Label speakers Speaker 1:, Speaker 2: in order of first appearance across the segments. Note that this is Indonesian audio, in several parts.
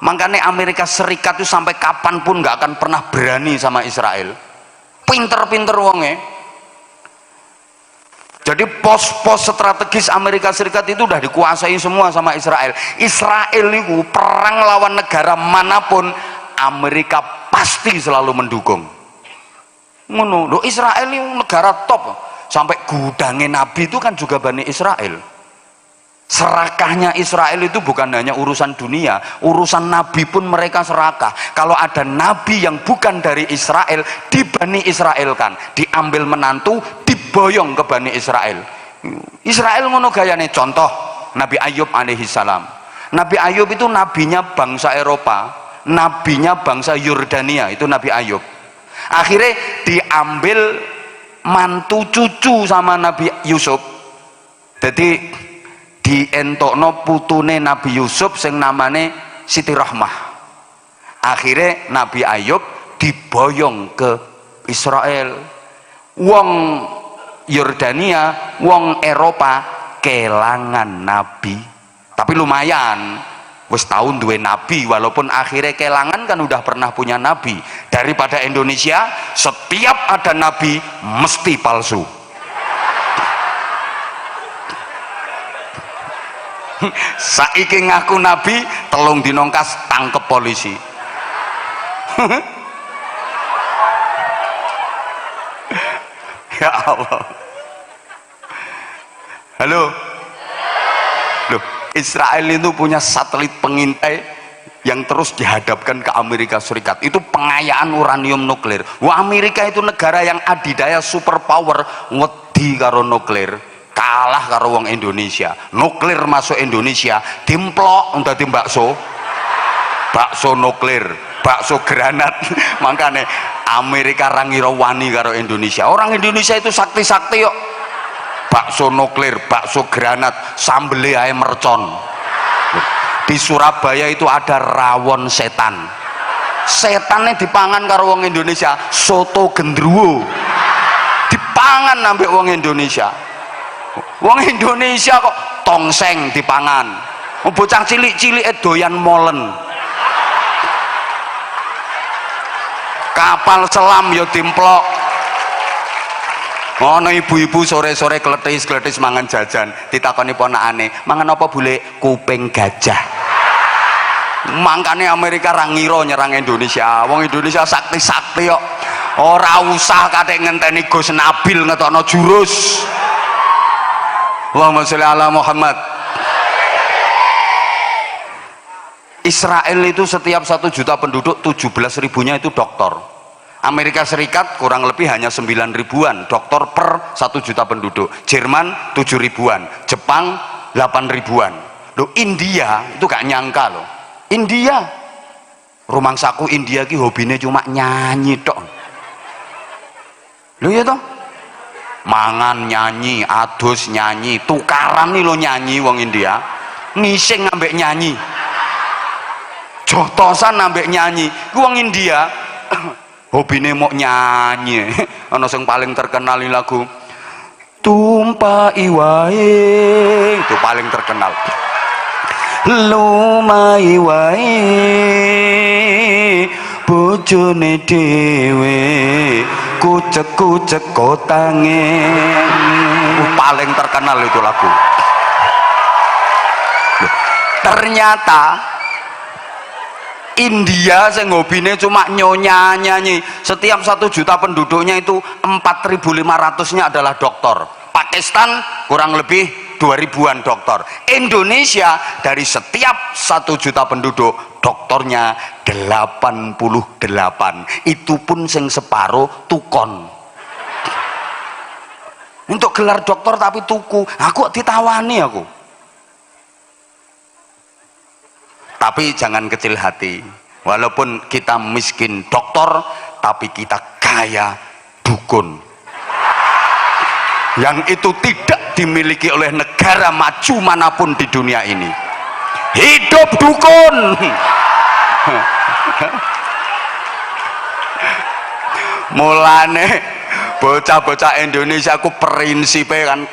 Speaker 1: Makanya Amerika Serikat itu sampai kapanpun nggak akan pernah berani sama Israel. Pinter-pinter wonge. Jadi pos-pos strategis Amerika Serikat itu udah dikuasai semua sama Israel. Israel itu perang lawan negara manapun, Amerika pasti selalu mendukung. Ngono, loh, Israel itu negara top. Sampai gudangnya Nabi itu kan juga Bani Israel. Serakahnya Israel itu bukan hanya urusan dunia, urusan Nabi pun mereka serakah. Kalau ada Nabi yang bukan dari Israel, di Bani Israel kan, diambil menantu, diboyong ke Bani Israel. Israel ngono gayane. Contoh Nabi Ayub alaihi salam. Nabi Ayub itu nabinya bangsa Eropa, nabinya bangsa Yordania, itu Nabi Ayub. Akhirnya diambil mantu cucu sama Nabi Yusuf. Jadi dientokno putune Nabi Yusuf sing namane Siti Rahmah. Akhirnya Nabi Ayub diboyong ke Israel. Wong Yordania, wong Eropa kelangan nabi. Tapi lumayan, wis tahun duwe nabi, walaupun akhirnya kelangan kan udah pernah punya nabi. Daripada Indonesia setiap ada nabi mesti palsu. Saiki ngaku nabi, telung dinongkas tangkep polisi. Ya Allah. Halo. Loh, Israel itu punya satelit pengintai yang terus dihadapkan ke Amerika Serikat. Itu pengayaan uranium nuklir. Wah, Amerika itu negara yang adidaya superpower, wedi karo nuklir. Kalah karo wong Indonesia. Nuklir masuk Indonesia dimplok dadi bakso nuklir, bakso granat. Makanya Amerika ra ngira wani karo Indonesia. Orang Indonesia itu sakti-sakti yuk. Bakso nuklir, bakso granat, sambele ae mercon. Di Surabaya itu ada rawon setan. Setannya dipangan karo wong Indonesia. Soto gendruwo dipangan ambek wong Indonesia. Wong Indonesia kok tongseng dipangan. Bocah cilik-cilik doyan molen. Kapal selam ya dimplok. Ono ibu-ibu sore-sore kletis-kletis mangan jajan, ditakoni ponakane, "Mangan apa, Bule?" "Kuping gajah." Mangkane Amerika ra ngira nyerang Indonesia. Wong Indonesia sakti-sakti kok. Ora usah katik ngenteni Gus Nabil ngetokno jurus. Allahumma sholli ala Muhammad. Israel itu setiap 1 juta penduduk 17.000-nya itu dokter. Amerika Serikat kurang lebih hanya 9 ribuan dokter per 1 juta penduduk. Jerman 7 ribuan, Jepang 8 ribuan. Loh, India itu gak nyangka loh. India, rumangsaku India ki hobine cuma nyanyi tok. Loh ya toh? Mangan nyanyi, adus nyanyi, tukaran nih lo nyanyi wong India, ngising ambek nyanyi, jotosan ambek nyanyi. Wong India hobine mau nyanyi. Ono sing paling terkenal lagu Tumpai wae, itu paling terkenal. Lumai wae bojone dhewe kucek-kucek kotange. Paling terkenal itu lagu. Ternyata India sing hobine cuma nyanyi. Setiap 1 juta penduduknya itu 4.500-nya adalah dokter. Pakistan kurang lebih 2 ribuan dokter. Indonesia dari setiap 1 juta penduduk dokternya 88. Itu pun sing separuh tukon. Untuk gelar dokter tapi tuku. Aku ditawani aku. Tapi jangan kecil hati. Walaupun kita miskin dokter, tapi kita kaya dukun. Yang itu tidak dimiliki oleh negara maju manapun di dunia ini. Hidup dukun. Mulane bocah-bocah Indonesia ku prinsipe kan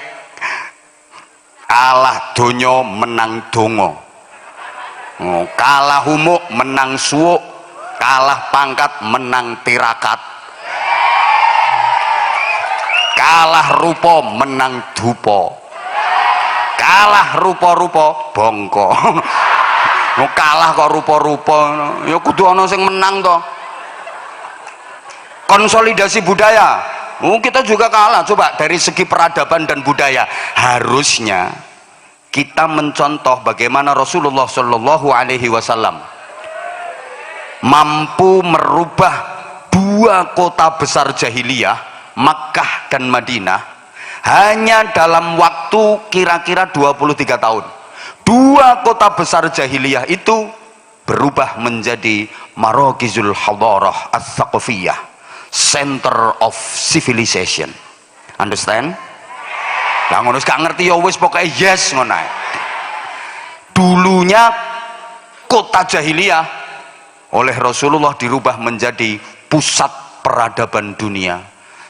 Speaker 1: kalah donya menang donga. Oh, kalah humuk menang suuk, kalah pangkat menang tirakat, kalah rupa menang dupa, kalah rupa-rupa bongko. Kalah kok rupa-rupa, ya kudu ana sing menang toh. Konsolidasi budaya, kita juga kalah. Coba dari segi peradaban dan budaya, harusnya kita mencontoh bagaimana Rasulullah Shallallahu Alaihi Wasallam mampu merubah dua kota besar jahiliyah, Makkah dan Madinah, hanya dalam waktu kira-kira 23 tahun. Dua kota besar jahiliyah itu berubah menjadi Marokizul Hadarah As-Saqafiyah, center of civilization. Understand? Lah ngono gak ngerti ya wis pokoke yes ngono ae. Dulunya kota jahiliyah oleh Rasulullah dirubah menjadi pusat peradaban dunia,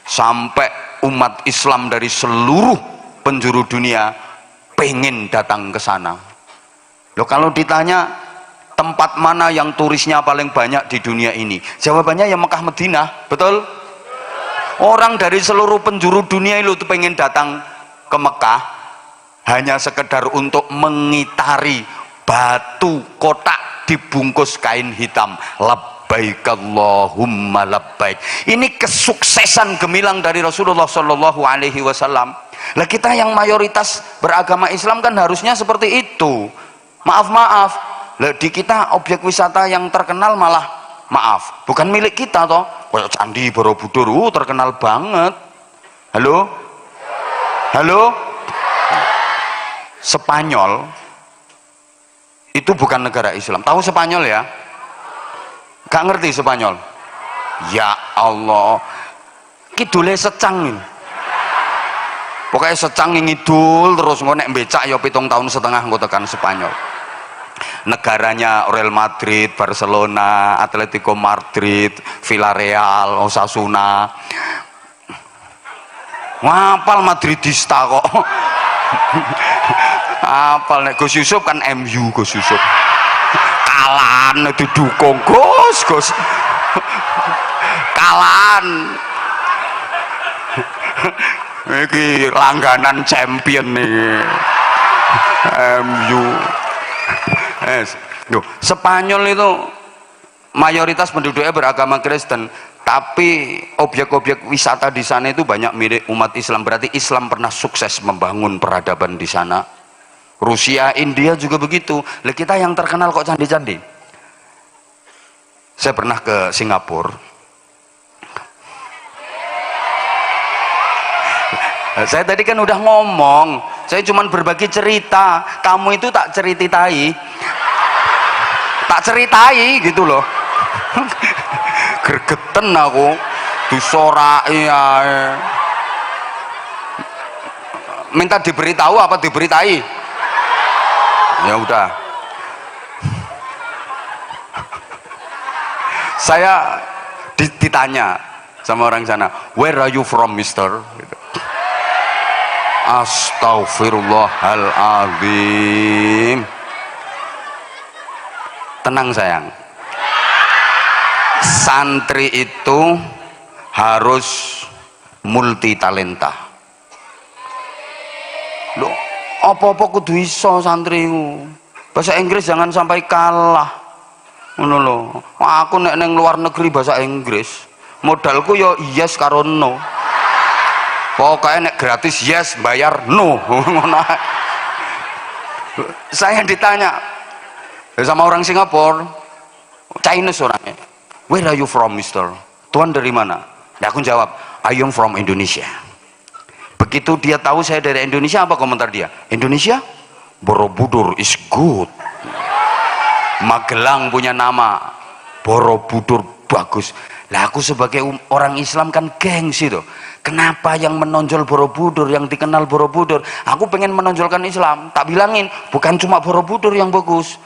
Speaker 1: sampai umat Islam dari seluruh penjuru dunia pengen datang ke sana. Loh, kalau ditanya tempat mana yang turisnya paling banyak di dunia ini, jawabannya ya Mekah Madinah, betul? Orang dari seluruh penjuru dunia itu pengen datang ke Mekah hanya sekedar untuk mengitari batu kotak dibungkus kain hitam, labbaik Allahumma labbaik. Ini kesuksesan gemilang dari Rasulullah Shallallahu Alaihi Wasallam. Lah kita yang mayoritas beragama Islam kan harusnya seperti itu. Maaf lah di kita objek wisata yang terkenal malah maaf bukan milik kita toh, kayak Candi Borobudur terkenal banget. Halo Spanyol itu bukan negara Islam. Tahu Spanyol ya? Gak ngerti Spanyol? Ya Allah, kidule secang ini. Pokoknya secang ngidul terus ngonek becak ya 7,5 tahun engko tekan Spanyol. Negaranya Real Madrid, Barcelona, Atletico Madrid, Villarreal, Osasuna. Ngapal Madridista kok. Apal nek Gus Yusuf kan MU Gus Yusuf. Kalan didukung Gus. Kalan. Iki langganan champion nih. MU. Loh, Spanyol itu mayoritas penduduknya beragama Kristen, tapi objek-objek wisata di sana itu banyak milik umat Islam. Berarti Islam pernah sukses membangun peradaban di sana. Rusia, India juga begitu. Lah kita yang terkenal kok candi-candi. Saya pernah ke Singapura. Saya tadi kan udah ngomong, saya cuma berbagi cerita. Kamu itu tak ceritai gitu loh. Gergeten aku disorai ya. Minta diberitahu apa diberitai? Ya udah. Saya ditanya sama orang sana, where are you from, mister? Gitu. Astaghfirullahaladzim. Tenang sayang, santri itu harus multi talenta. Loh, apa-apa kudu iso santriku. Bahasa Inggris jangan sampai kalah. Ngono lho. Aku nek neng luar negeri bahasa Inggris, modalku yo yes karo no. Pokoknya nek gratis yes, bayar no. Saya ditanya sama orang Singapura, Chinese orangnya, where are you from, mister? Tuan dari mana? Ya aku jawab, I am from Indonesia. Begitu dia tahu saya dari Indonesia, apa komentar dia? Indonesia? Borobudur is good. Magelang punya nama Borobudur, bagus. Lah aku sebagai orang Islam kan gengsi tuh. Kenapa yang menonjol Borobudur, yang dikenal Borobudur? Aku pengen menonjolkan Islam. Tak bilangin, bukan cuma Borobudur yang bagus,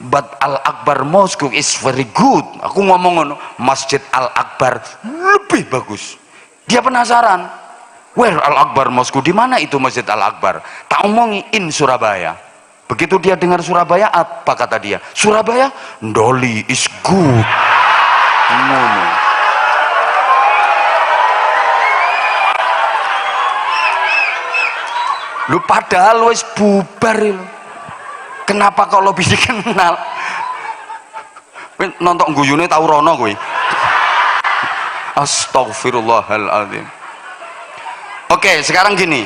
Speaker 1: but Al-Akbar Mosque is very good. Aku ngomong Masjid Al-Akbar lebih bagus. Dia penasaran, where Al-Akbar Mosque, di mana itu Masjid Al-Akbar? Tak omongi in Surabaya. Begitu dia dengar Surabaya, apa kata dia? Surabaya, Ndoli is good. Ngono. Lu padahal wis bubar lu. Kenapa kalau bisa kenal? Nonton guyune tau rono kowe. Astagfirullahaladzim. Oke, sekarang gini.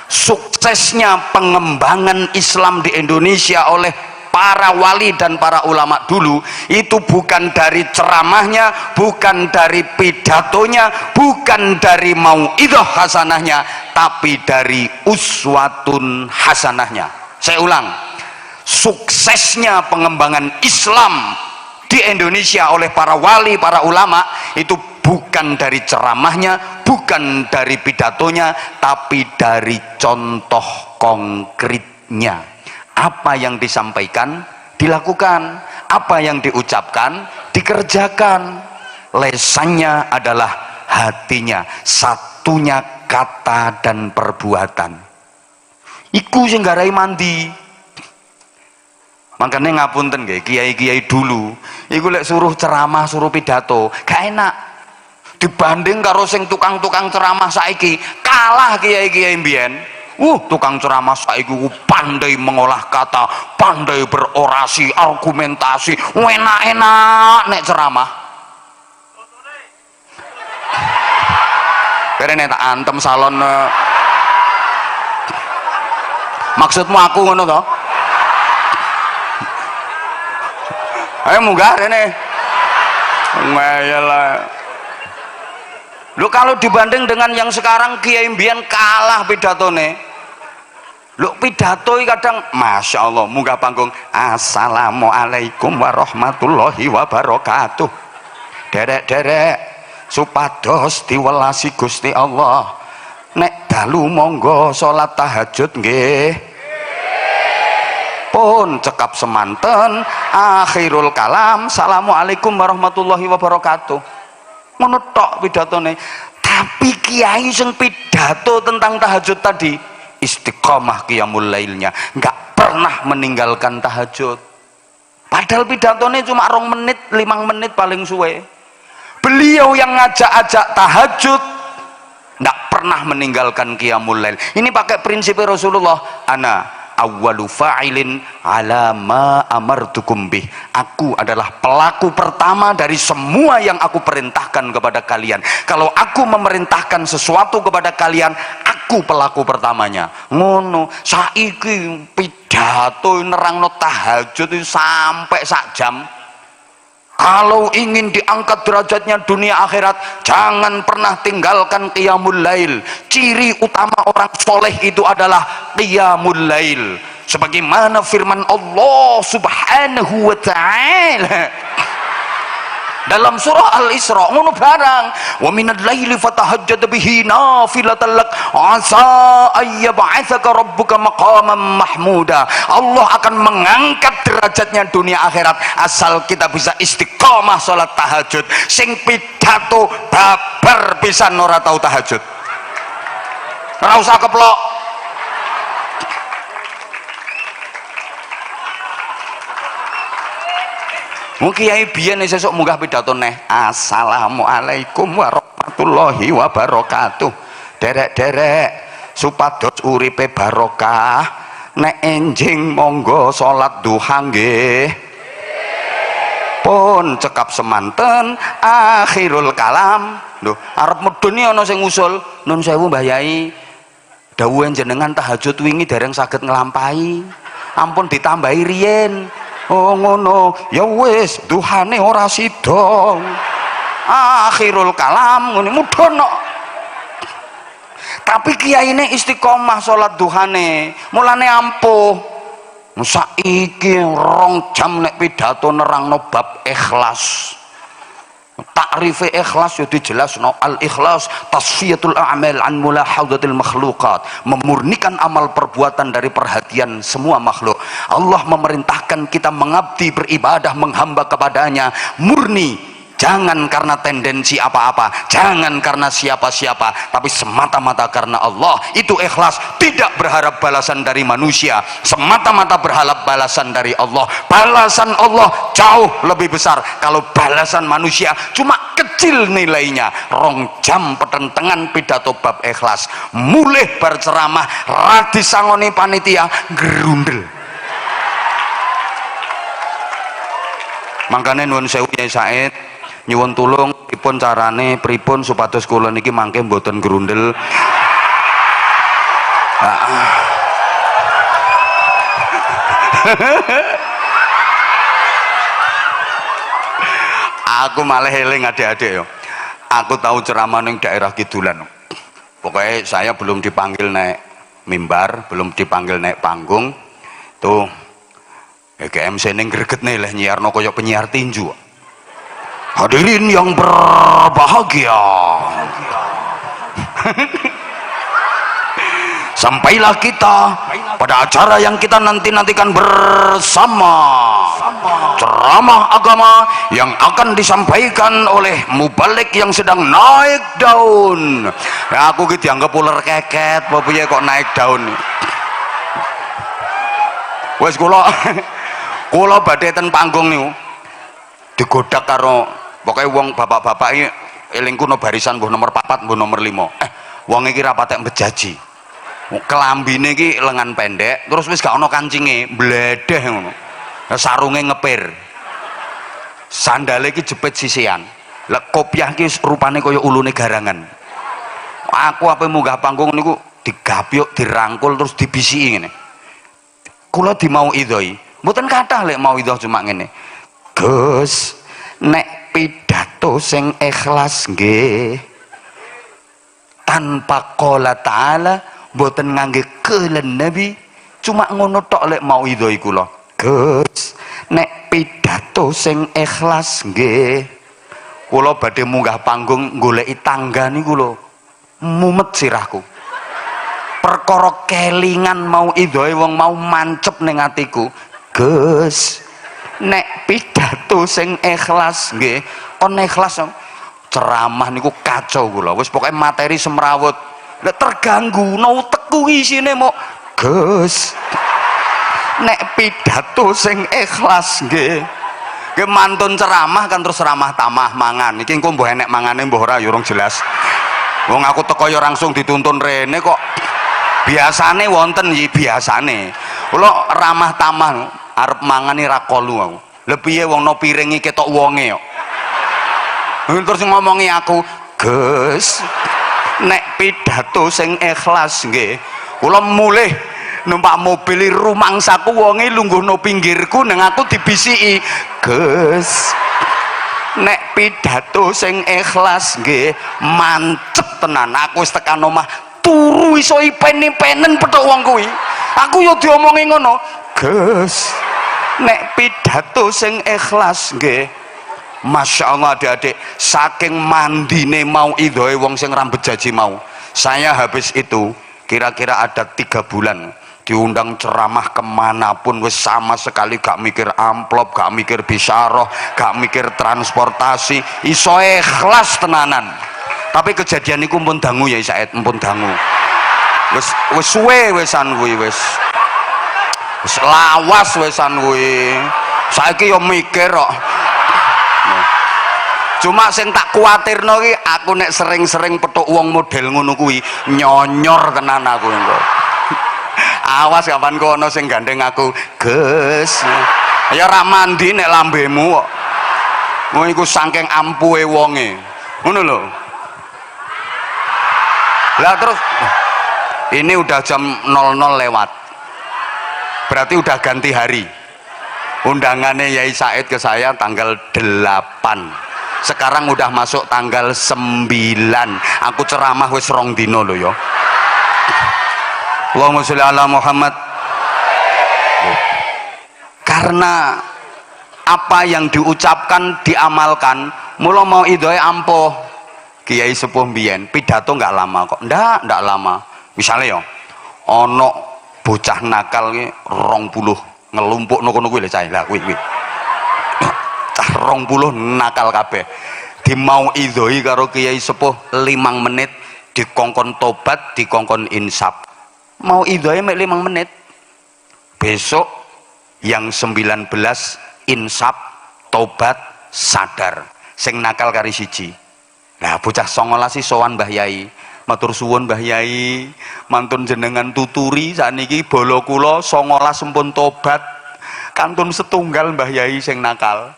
Speaker 1: Suksesnya pengembangan Islam di Indonesia oleh para wali dan para ulama dulu itu bukan dari ceramahnya, bukan dari pidatonya, bukan dari mauidhah hasanahnya, tapi dari uswatun hasanahnya. Saya ulang, suksesnya pengembangan Islam di Indonesia oleh para wali, para ulama itu bukan dari ceramahnya, bukan dari pidatonya, tapi dari contoh konkretnya. Apa yang disampaikan dilakukan, apa yang diucapkan dikerjakan. Lesannya adalah hatinya, satunya kata dan perbuatan. Iku sing garai mandi. Makanya ngapunten nggih, kiai-kiai dulu iku lek suruh ceramah, suruh pidato gak enak dibanding karo sing tukang-tukang ceramah saiki. Kalah kiai-kiai mbiyen. Tukang ceramah saiki pandai mengolah kata, pandai berorasi, argumentasi, enak-enak nek ceramah. Karena tak antem salon. Maksudmu aku ngono toh? Ayo munggah rene. Ngayalah. Lu kalau dibanding dengan yang sekarang kiai mbiyen kalah pidatone. Lu pidato kadang Masya Allah munggah panggung Assalamualaikum warahmatullahi wabarakatuh. Derek-derek supados diwelasi Gusti Allah. Nek dalu monggo salat tahajud nggih. Pun cekap semanten akhirul kalam Assalamualaikum warahmatullahi wabarakatuh. Ngono tok pidatone. Tapi kiai sing pidato tentang tahajud tadi istiqomah qiyamul lailnya, nggak pernah meninggalkan tahajud. Padahal pidatone cuma 2 menit 5 menit paling suwe. Beliau yang ngajak-ajak tahajud nggak pernah meninggalkan qiyamul lail. Ini pakai prinsip Rasulullah, ana awwalu fa'ilin ala ma amartukum bih. Aku adalah pelaku pertama dari semua yang aku perintahkan kepada kalian. Kalau aku memerintahkan sesuatu kepada kalian, aku pelaku pertamanya. Ngono. Saiki pidato nerangno tahajud itu sampai sak jam. Kalau ingin diangkat derajatnya dunia akhirat, jangan pernah tinggalkan qiyamul lail. Ciri utama orang soleh itu adalah qiyamul lail. Sebagaimana firman Allah subhanahu wa ta'ala dalam surah Al-Isra, ngono barang, wa minal laili fatahajjad bihi nafilatan lak asa ayyab'atsaka rabbuka maqaman mahmuda. Allah akan mengangkat derajatnya dunia akhirat asal kita bisa istiqomah salat tahajud. Sing pidato babar pisan ora tau tahajud. Ora usah keplok. Mungkin kiai biyen sesuk munggah pidato neh Assalamualaikum warahmatullahi wabarakatuh. Derek-derek supados uripe barokah, nek enjing monggo salat duha nggih. Pun cekap semanten akhirul kalam. Lho, arep medeni ana sing ngusul, nun sewu Mbah Yai. Dawuhe jenengan tahajud wingi dereng saged nglampahi. Ampun ditambahi riyen. Oh ngono, ya wis duhane ora sida. Akhirul kalam ngene mudhono. Tapi kiyaine istiqomah salat duhane, mulane ampuh. Saiki 2 jam nek pidato nerangno bab ikhlas. Takrife ikhlas yo dijelasno, al ikhlas tasfiyatul a'mal an mulahadatil makhluqat, memurnikan amal perbuatan dari perhatian semua makhluk. Allah memerintahkan kita mengabdi, beribadah, menghamba kepadanya murni Jangan karena tendensi apa-apa, jangan karena siapa-siapa, tapi semata-mata karena Allah. Itu ikhlas, tidak berharap balasan dari manusia, semata-mata berharap balasan dari Allah. Balasan Allah jauh lebih besar. Kalau balasan manusia cuma kecil nilainya. 2 jam petentengan pidato bab ikhlas, mulih berceramah radis sangoni panitia gerundel. Makanya nuwun sewu Yai Said, nyuwun tulung pripun carane pripun supados kula niki mangke mboten grundel. Aku malah eling adik-adik yo. Aku tahu ceramah ning daerah kidulan. Pokoknya saya belum dipanggil naik mimbar, belum dipanggil naik panggung. Tuh MC ning greget nih lah nyiarno koyo penyiar tinju. Hadirin yang berbahagia, sampailah kita pada acara yang kita nantikan bersama, ceramah agama yang akan disampaikan oleh mubalik yang sedang naik daun. Ya, aku gitu dianggap ular keket, piye kok naik daun. Wes kula badhe ten panggung niku digodak karo pokoknya wong bapak-bapak ini elingku no barisan mbuh nomor 4 mbuh nomor 5. Wong iki ra patek bejaji, kelambine iki lengan pendek terus wis gak ono kancinge bledeh ngono, sarunge ngepir, sandale iki jepit sisian, lek kopiah iki rupane kaya ulune garangan. Aku ape munggah panggung niku digapyuk dirangkul terus dibisiki ngene, kula dimau idhoi mboten kathah lek mau idhoh cuma ngene, Gus nek pidato sing ikhlas nggih tanpa qala ta'ala mboten ngangge kelen nabi, cuma ngono tok lek mau idhoi kula. Gus nek pidato sing ikhlas nggih, kula badhe munggah panggung goleki tangga niku lho mumet sirahku, perkara kelingan mau idhoi wong mau mancep ning atiku. Gus nek pidato sing ikhlas nggih, kon ikhlas ceramah niku kacau kula. Wis pokoke materi semrawut. Lek terganggu no utekku isine mok. Gus nek pidato sing ikhlas nggih. Nggih mantun ceramah kan terus ramah tamah mangan. Iki engko mbuh enek mangane mbuh ora ya urung jelas. Wong aku teko ya langsung dituntun rene kok. Biasane wonten iki biasane. Kula ramah tamah arep mangani ra kolu aku. Lha piye wong no piring iki ketok wonge kok. Terus ngomongi aku, Gus nek pidato sing ikhlas nggih, kula mulih numpak mobil rumangsaku wonge lungguhno pinggirku nang aku dibisiki, Gus nek pidato sing ikhlas nggih mancep tenan. Aku wis tekan omah turu iso ipen-ipenen petuk wong kuwi. Aku yo diomongi ngono, Gus nek pidato sing ikhlas nggih. Masya Allah adik-adik, saking mandine mau idhoi wong sing rambut jaji mau, saya habis itu kira-kira ada 3 bulan diundang ceramah kemanapun wis sama sekali gak mikir amplop, gak mikir bisyarah, gak mikir transportasi, iso ikhlas tenanan. Tapi kejadian iku pun dangu ya Said, pun dangu wis suwe wisan kuwi wis lawas wisan kuwi. Saiki yo mikir kok. Cuma sing tak kuwatirno ki aku nek sering-sering petuk wong model ngono kuwi nyonyor tenan aku engko. Awas kapan kono sing gandeng aku, Gus. Ya ora mandi nek lambemu kok. Ngono iku saking ampuhe wonge. Ngono lho. Lah terus ini udah jam 00 lewat. Berarti udah ganti hari. Undangannya Yai Said ke saya tanggal 8. Sekarang udah masuk tanggal 9. Aku ceramah wis 2 dino lho ya. Allahumma sholli ala Muhammad. Karena apa yang diucapkan diamalkan, mula mau idhoi ampuh. Kiai sepuh mbiyen pidato nggak lama kok. Ndak lama. Misalnya ya ono bocah nakal ki 20 ngelumpuk kono kuwi lho cah. Lah kuwi. Cah 20 nakal kabeh. Di mau idoi karo kiai sepuh 5 menit dikongkon tobat, dikongkon insaf. Mau idoi mek 5 menit. Besok yang 19 insaf, tobat, sadar. Sing nakal kari siji. Nah bocah 19 sowan Mbah Yai. Matur suwun Mbah Yai, mantun jenengan tuturi sakniki bala kula 19 sampun tobat. Kantun setunggal Mbah Yai sing nakal.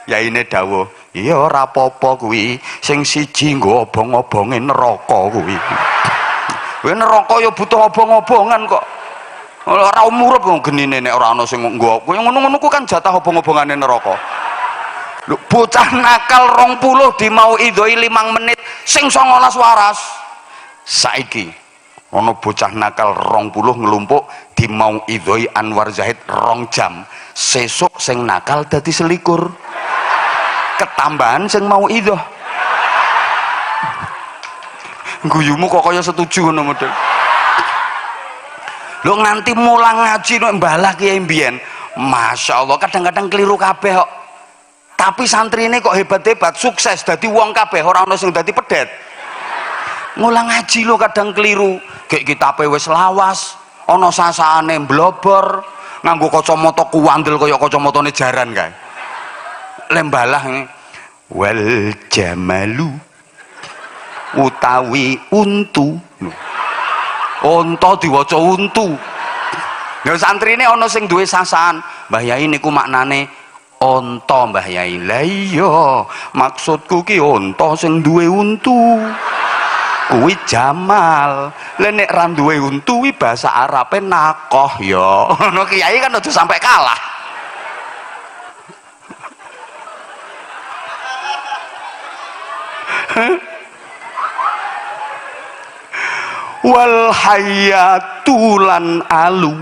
Speaker 1: Yaine dawuh, iya ora apa-apa kuwi, sing siji nggo obong-obonge neraka kuwi. Kuwi neraka ya butuh obong-obongan kok. Ora umurup genine nek ora ana sing nggo. Kuwi ngono-ngono ku kan jatah obong-obongane neraka. Lho bocah nakal 20 di mau idoi 5 menit, sing 19 waras. Saiki ana bocah nakal 20 ngelumpuk di mau idoi Anwar Zahid 2 jam. Sesuk sing nakal dadi 21. Ketambahan sing mau idoh. Guyumu kok kaya setuju ngono model. Lho nganti mulang ngaji nek mbalah kiai mbiyen, masyaallah kadang-kadang keliru kabeh kok. Tapi santrine kok hebat-hebat, sukses dadi wong kabeh, ora ana sing dadi pedet. Mulang ngaji lho kadang keliru, gek kitabe wis lawas, ana sasaane mblobor, nganggo kacamata kuwandel kaya kacamatane jaran kae. Lembalah wal jamalu utawi untu. Unta diwaca untu. Lha santrine ana sing duwe sasaan, Mbah Yai niku maknane unta Mbah Yai. Lah iya, maksudku ki unta sing duwe untu. Kuwi jamal. Lah nek ra duwe untu kuwi basa Arabe nakoh ya. Ngono kiai kan aja sampai kalah. Wal hayatulan alu.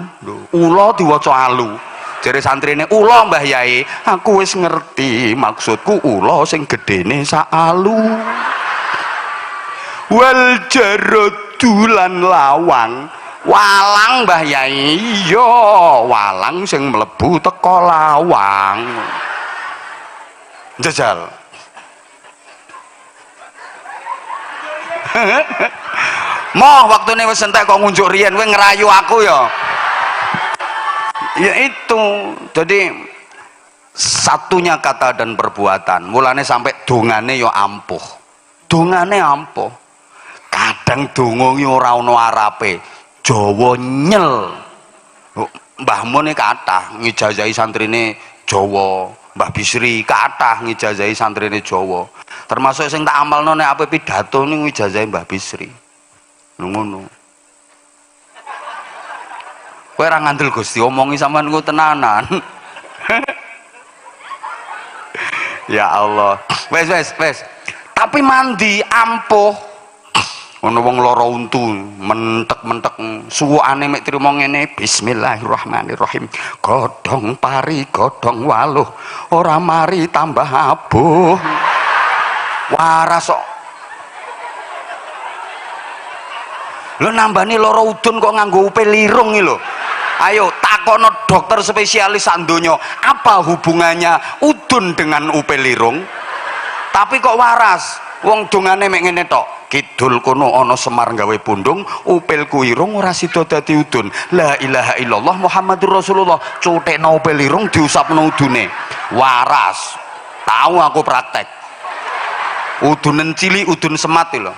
Speaker 1: Ula diwaca alu. Jare santrine ula Mbah Yai, aku wis ngerti, maksudku ula sing gedene sak alu. Wal jaradulan lawang. Walang Mbah Yai, iya walang sing mlebu teko lawang. Jajal. Moh waktune wis entek kok ngunjuk riyen kowe ngerayu aku ya. Ya itu. Jadi satunya kata dan perbuatan. Mulane sampai dongane ya ampuh. Dongane ampuh. Kadang donga ki ora ana arape. Jawa nyel. Mbah Mun kathah ngijazahi santrine Jawa. Mbah Bisri kathah ngijazahi santrine Jawa. Termasuk sing tak amalno nek ape pidato niku ngijazahi Mbah Bisri. Ngono. Kowe ora ngandel Gusti omongi sampean ku tenanan. Ya Allah. Wes. Tapi mandi ampuh. Ono wong lara untu, mentek-mentek suwukane mek trimo ngene, bismillahirrahmanirrahim. Godhong pari, godhong waluh, ora mari tambah abuh. Waras kok. Lho nambani lara udun kok nganggo upil lirung iki lho. Ayo takono dokter spesialis sak donya, apa hubungannya udun dengan upil lirung? Tapi kok waras, wong dongane mek ngene tok. Kidul kono ana Semar gawe pundung, upilku irung ora sida dadi udun. La ilaha illallah Muhammadur Rasulullah. Cutekno upil irung diusapno udune. Waras. Tahu aku praktek. Udunen cilik, udun semat lho.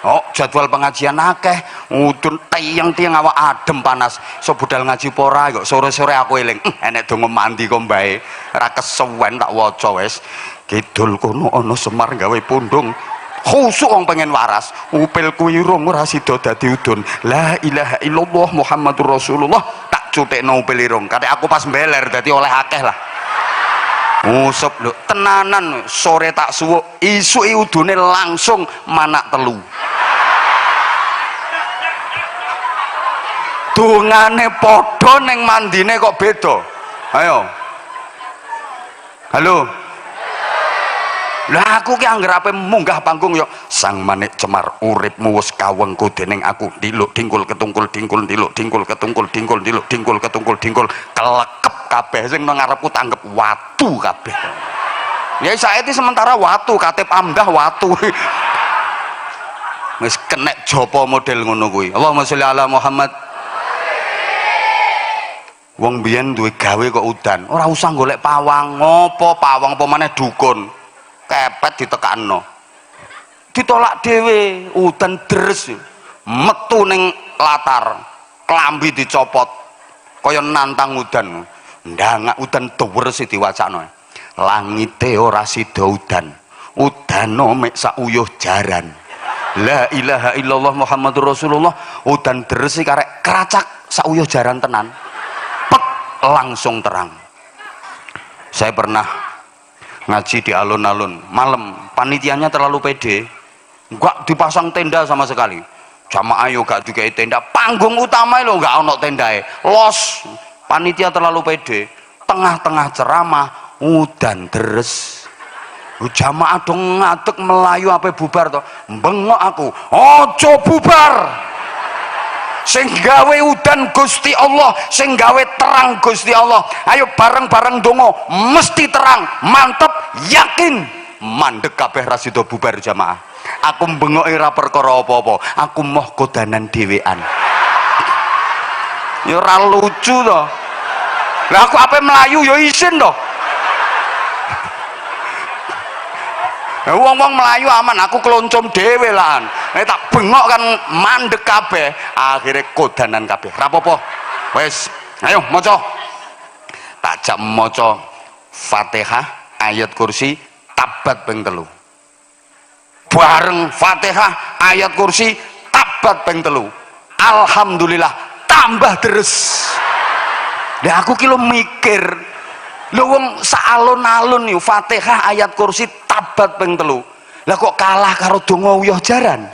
Speaker 1: Oh, jadwal pengajian akeh, udun tiang-tiang awak adem panas. So budal ngaji pora kok sore-sore aku eling. Enek donga mandi kok mbae. Ra kesuwen tak waca wis. Kidul kono ana Semar gawe pundung. Khusuk wong pengen waras, upilku irung ora sida dadi udun. La ilaha illallah Muhammadur Rasulullah. Tak cutekno upil irung. Kate aku pas mbeler dadi oleh akeh lah. Ngusup lho, tenanan sore tak suwuk, isuki udune langsung manak telu. Dongane padha ning mandine kok beda. Ayo. Halo. Lah aku ki anggere ape munggah panggung yo Sang Manik Cemar uripmu wis kawengku dening aku diluk dingkul ketungkul dingkul diluk dingkul ketungkul dingkul diluk dingkul ketungkul dingkul kelekep kabeh sing nang ngarepku tanggep watu kabeh. Ya saya itu sementara watu kate pamdah watu. Wis kenek jopo model ngono kuwi. Allahumma sholli ala Muhammad. Wong biyen duwe gawe kok udan, ora usah golek pawang, ngopo pawang apa maneh dukun. Kepet ditekakno. Ditolak dhewe, udan deres. Metu ning latar, klambi dicopot. Kaya nantang udan. Ndangak udan tuwres diwacakno. Langite ora sida udan. Udano mek sak uyuh jaran. La ilaha illallah Muhammadur Rasulullah. Udan deres karek kracak sak uyuh jaran tenan. Langsung terang. Saya pernah ngaji di alun-alun malam, panitianya terlalu pede, nggak dipasang tenda sama sekali. Jamaah yo gak juga tenda, panggung utama lo nggak ono tendai, los. Panitia terlalu pede, tengah-tengah ceramah udan deres. Jamaah dong ngadeg melayu apa bubar toh, bengok aku, ojo bubar. Sing gawe udan Gusti Allah, sing gawe terang Gusti Allah. Ayo bareng-bareng dongo, mesti terang, mantep, yakin. Mandek kabeh ra sida bubar jamaah. Aku bengoke ra perkara apa-apa, aku moh kodanan dhewean. Ya ora lucu to. Lah aku ape melayu ya isin to. Wong-wong melayu aman, aku keloncom dhewe lan. Tak bengok kan mandek kabeh, akhirnya kodanan kabeh. Rapopo, wes, ayo maca. Tak jak maca Fatihah, ayat kursi, tabat ping 3. Bareng Fatihah, ayat kursi, tabat ping 3. Alhamdulillah, tambah deres. Lah aku ki lo mikir, lho wong saalun-alun yo Fatihah, ayat kursi, tabat ping 3. Lah kok kalah karo donga uyuh jaran?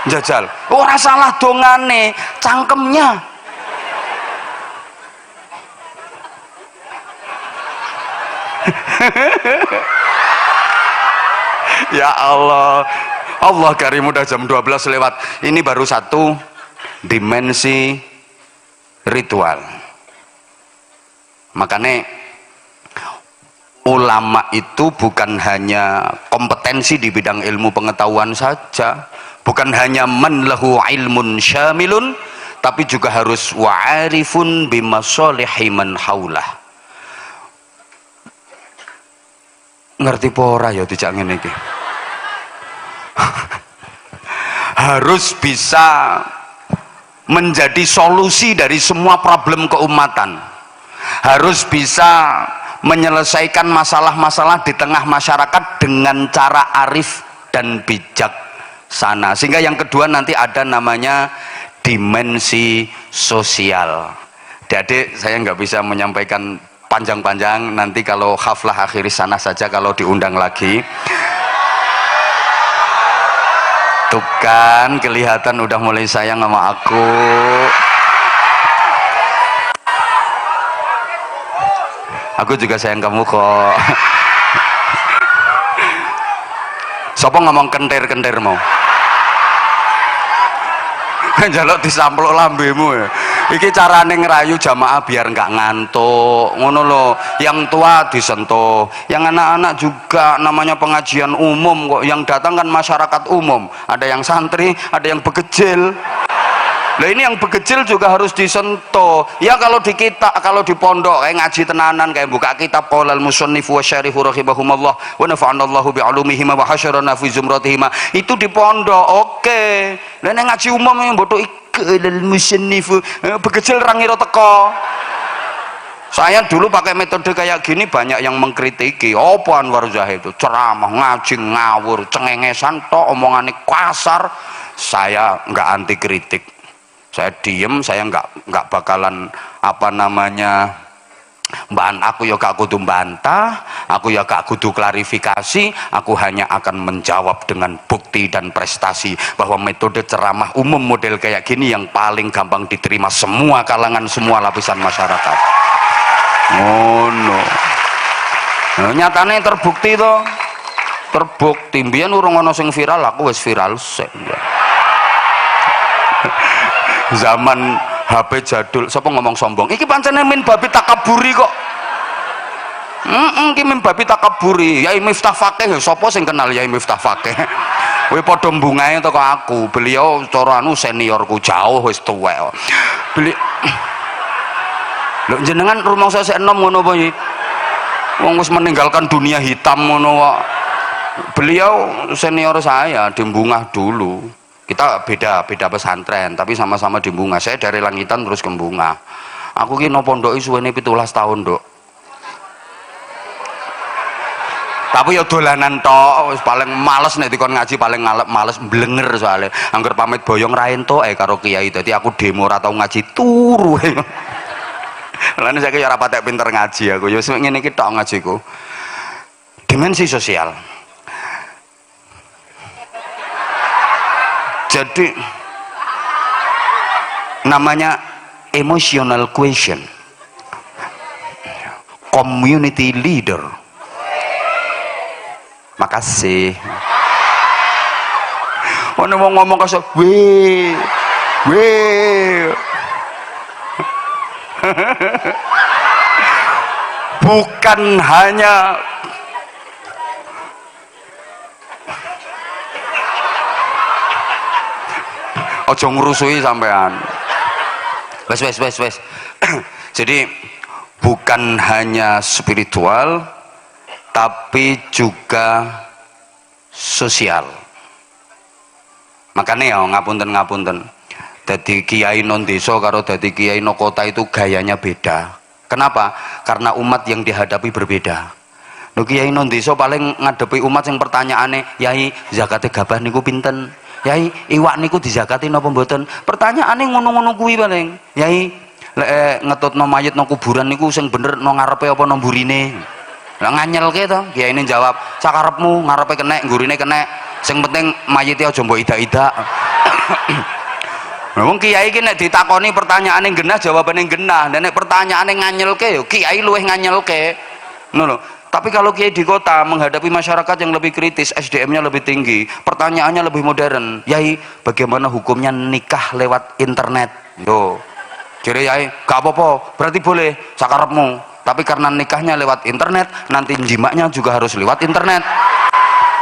Speaker 1: Jajal, ora salah dongane, cangkemnya. Ya Allah, Allah karim, udah jam 12 lewat. Ini baru satu dimensi ritual. Makanya ulama itu bukan hanya kompetensi di bidang ilmu pengetahuan saja, bukan hanya man lahu ilmun syamilun, tapi juga harus wa'arifun bimasalihi man haulah. Ngerti pora ya dijak ngene iki. Harus bisa menjadi solusi dari semua problem keumatan, harus bisa menyelesaikan masalah-masalah di tengah masyarakat dengan cara arif dan bijak sana. Sehingga yang kedua nanti ada namanya dimensi sosial. Adik-adik saya nggak bisa menyampaikan panjang-panjang, nanti kalau haflah akhiri sana saja kalau diundang lagi. Tuh kan kelihatan udah mulai sayang sama aku. Aku juga sayang kamu kok. Sopo ngomong kentir-kentir mau? Jaluk disamplok lambemu ya. Iki carane ngerayu jamaah biar nggak ngantuk, ngono lo. Yang tua disentuh, yang anak-anak juga, namanya pengajian umum kok. Yang datang kan masyarakat umum, ada yang santri, ada yang bekecil. Nah ini yang bekecil juga harus disentuh. Ya kalau di kita, kalau di pondok kayak ngaji tenanan, kayak buka kitab qaulal musannifu wa syarihu rahimahumullah wa nafa'anallahu bi'ulumihima wa hasyarana fi zumratihima, itu di pondok oke. Dan yang ngaji umum yang bodoh qaulal musannifu bekecil rangiro teko. Saya dulu pakai metode kayak gini, banyak yang mengkritiki. Apa Anwar Zahid itu ceramah ngaji ngawur cengengesan tok, omongannya kasar. Saya nggak anti kritik, saya diem, saya nggak bakalan apa namanya aku ya gak kudu bantah, aku ya gak kudu klarifikasi, aku hanya akan menjawab dengan bukti dan prestasi bahwa metode ceramah umum model kayak gini yang paling gampang diterima semua kalangan, semua lapisan masyarakat. Oh no, nah, nyatanya terbukti toh, terbukti. Mbiyen urung ana sing viral, aku wis viral sik. Zaman HP jadul, siapa ngomong sombong? Iki pancene min babi takaburi kok. Ki min babi takaburi. Yai Miftah Fakih sapa sing kenal Yai Miftah Fakih? Kowe padha mbungae teko aku. Beliau cara anu seniorku jauh wis tuwek. Beli lho jenengan rumangsa sik enom ngono apa iki? Wong wis meninggalkan dunia hitam ngono kok. Beliau senior saya di Mbungah dulu. Kita beda pesantren tapi sama-sama di Mbungah. Saya dari Langitan terus ke Mbungah. Aku ki no pondoki suwene 17 tahun, Nduk. Tapi ya dolanan tok, wis paling males nek dikon ngaji paling males blenger soalnya. Angger pamit boyong ra entuk karo kiai. Dadi aku demo ora tau ngaji turu. Lan saiki ya ora patek pinter ngaji aku. Ya wis ngene iki tok ngajiku. Dimensi sosial. Jadi namanya emotional question. Community leader. Makasih. Ono mau ngomong kasar, weh. Bukan hanya ojo ngrusui sampean. Wes. Jadi bukan hanya spiritual tapi juga sosial. Makanya ya ngapunten. Dadi kiai non desa karo dadi kiai no kota itu gayanya beda. Kenapa? Karena umat yang dihadapi berbeda. Lho kiai non desa paling ngadepi umat yang pertanyaane, "Yai, zakate gabah niku pinten? Yai, iwak niku dizakati napa mboten?" Pertanyaane ngono-ngono kuwi paling. "Yai, lek ngetutno mayit nang kuburan niku sing bener nang ngarepe apa nang mburine?" Lah nganyelke to, kiyaine jawab, "Sakarepmu, ngarepe kenek, nggurine kenek. Sing penting mayite aja mbok idak-idak." Wong kiai iki nek ditakoni pertanyaane genah jawabane genah. Nek pertanyaane nganyelke yo kiai luwih nganyelke. Ngono lho. Tapi kalau kiai di kota menghadapi masyarakat yang lebih kritis, SDM-nya lebih tinggi, pertanyaannya lebih modern. "Yai, bagaimana hukumnya nikah lewat internet?" Yo. Jere yai, "Gak apa-apa, berarti boleh sakarepmu. Tapi karena nikahnya lewat internet, nanti jimaknya juga harus lewat internet."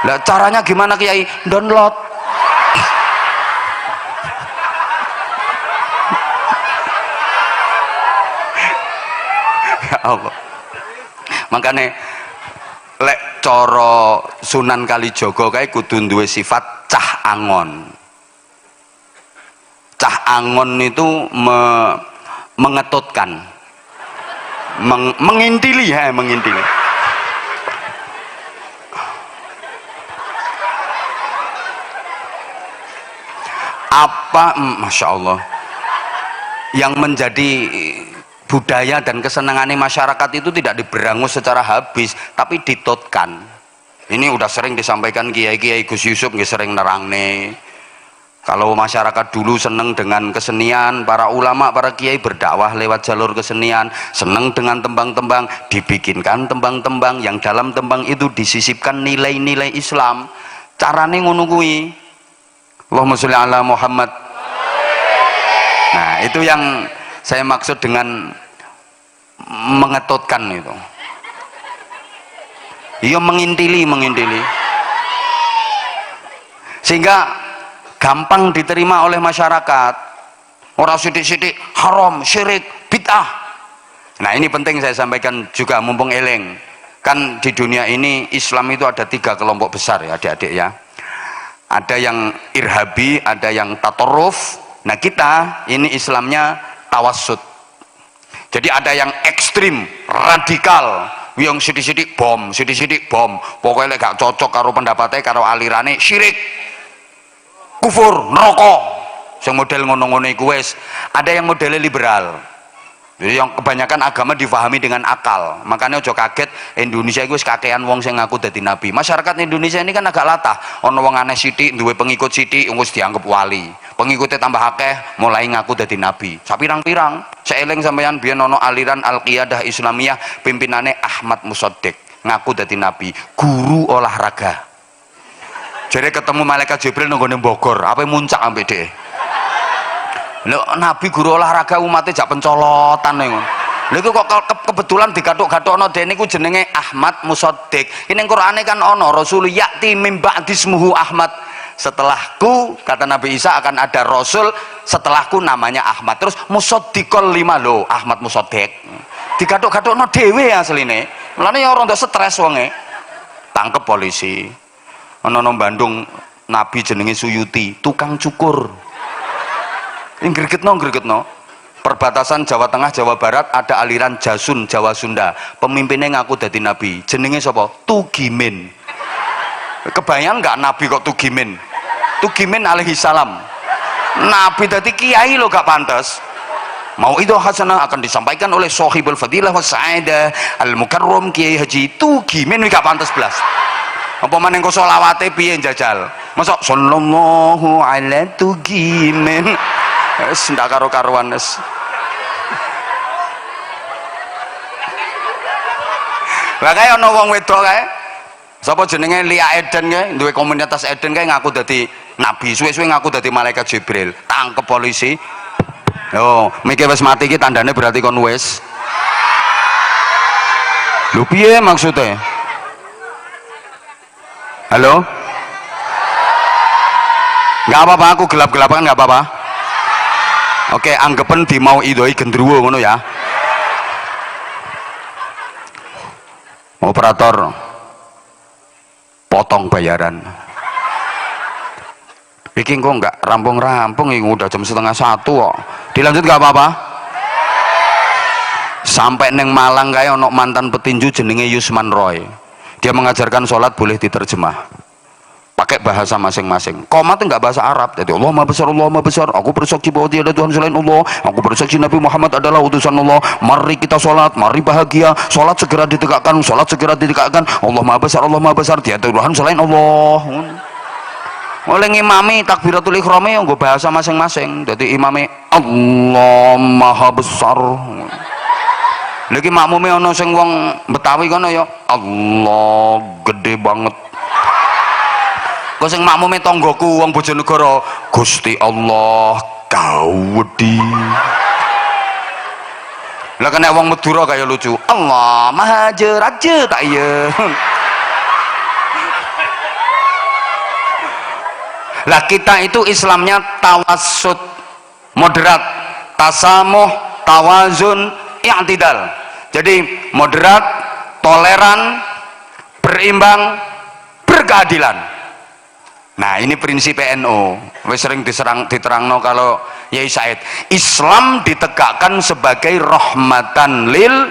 Speaker 1: Lah caranya gimana kiai? Download. Ya Allah. Makanya lek coro Sunan Kalijaga kae kudu duwe sifat cah angon. Cah angon itu mengetutkan, mengintili. Apa, masya Allah, yang menjadi budaya dan kesenangannya masyarakat itu tidak diberangus secara habis tapi ditutkan. Ini udah sering disampaikan kiai-kiai Gus Yusuf, nggih sering nerangne. Kalau masyarakat dulu seneng dengan kesenian, para ulama, para kiai berdakwah lewat jalur kesenian, seneng dengan tembang-tembang, dibikinkan tembang-tembang yang dalam tembang itu disisipkan nilai-nilai Islam. Carane ngono kuwi. Allahumma sholli ala Muhammad. Nah, itu yang saya maksud dengan mengetutkan itu. Iya, mengintili. Sehingga gampang diterima oleh masyarakat. Orang sidik-sidik haram, syirik, bid'ah. Nah, ini penting saya sampaikan juga mumpung eleng. Kan di dunia ini Islam itu ada 3 kelompok besar ya adik-adik ya. Ada yang irhabi, ada yang tatoruf. Nah, kita ini Islamnya tawassut. Jadi ada yang ekstrim, radikal, yang sidik-sidik bom, pokoknya gak cocok karo pendapatnya, karo alirane, syirik, kufur, neraka. Yang model ngono-ngono iku wis. Ada yang modelnya liberal. Jadi yang kebanyakan agama difahami dengan akal. Makanya ojo kaget Indonesia itu kakean wong sing ngaku dadi nabi. Masyarakat Indonesia ini kan agak latah. Ono wong aneh sithik, duwe pengikut sithik wis dianggap wali. Pengikutnya tambah akeh, mulai ngaku dadi nabi. Sapirang-pirang. Seeling sampeyan biyen ono aliran Al-Qiyadah Islamiyah pimpinane Ahmad Musaddiq, ngaku dadi nabi, guru olahraga. Jadi ketemu malaikat Jibril nang gone Bogor, apa muncak ambek dhek. Lho, nabi guru olahraga umatnya jak pencolotan ngono. Lha iku kok kebetulan digathuk-gathukno dene iku jenenge Ahmad Musaddiq. Ini Qur'ane kan ana Rasul ya'ti mim ba'dismuhu Ahmad. Setelahku, kata Nabi Isa, akan ada Rasul setelahku namanya Ahmad. Terus Musaddiqul lima lho, Ahmad Musaddiq. Digathuk-gathukno dhewe asline. Mulane ya ora ndak stres wonge. Tangkep polisi. Ana nang Bandung Nabi jenenge Suyuti, tukang cukur. Ngregetno. Perbatasan Jawa Tengah Jawa Barat ada aliran Jasun Jawa Sunda. Pemimpinnya ngaku dadi nabi. Jenenge sapa? Tugimin. Kebayang nggak nabi kok Tugimin? Tugimin alaihi salam. Nabi dadi kiai lo gak pantas. Mau itu hasanah akan disampaikan oleh Sohibul Fadilah wa Sa'adah Al-Mukarram Kiai Haji Tugimin gak pantas belas. Apa maneng kok selawate piye njajal? Masa sallallahu ala Tugimin. Wis ndak karo-karuan wis. Lah kae ana wong wedok kae. Sapa jenenge Lia Eden kae, duwe komunitas Eden kae ngaku dadi nabi, suwe-suwe ngaku dadi malaikat Jibril. Tangkep polisi. Yo, mikir wis mati iki tandane berarti kon wis. Lho piye maksudnya? Halo? Enggak apa-apa, aku gelap-gelapan enggak apa-apa. Oke, anggapan di mau idoi gendruwo ngono ya. Operator potong bayaran. Iki kok enggak rampung-rampung, ini udah jam 12:30 kok. Dilanjut enggak apa-apa? Sampai neng Malang kayak ono mantan petinju jenenge Yusman Roy. Dia mengajarkan sholat boleh diterjemah pakai bahasa masing-masing. Qomat enggak bahasa Arab. Jadi Allah Maha Besar, Allah Maha Besar. Aku bersaksi bahwa tiada Tuhan selain Allah. Aku bersaksi Nabi Muhammad adalah utusan Allah. Mari kita sholat, mari bahagia. Sholat segera ditegakkan, sholat segera ditegakkan. Allah Maha Besar, Allah Maha Besar. Tiada Tuhan selain Allah. Oleh ngimami takbiratul ikhrami yang gue bahasa masing-masing. Jadi imami Allah Maha Besar. Lagi makmume ono sing wong Betawi kono ya Allah gede banget. Kok sing makmume tanggoku wong Bojonegoro Gusti Allah gawedi. Lah kena wong Madura kaya lucu. Allah Maha Jeraje tak iya. Lah kita itu Islamnya tawassut, moderat, tasamuh, tawazun, i'tidal. Jadi moderat, toleran, berimbang, berkeadilan. Nah ini prinsip NU. Wes sering diterangno kalau Yai Said. Islam ditegakkan sebagai rahmatan lil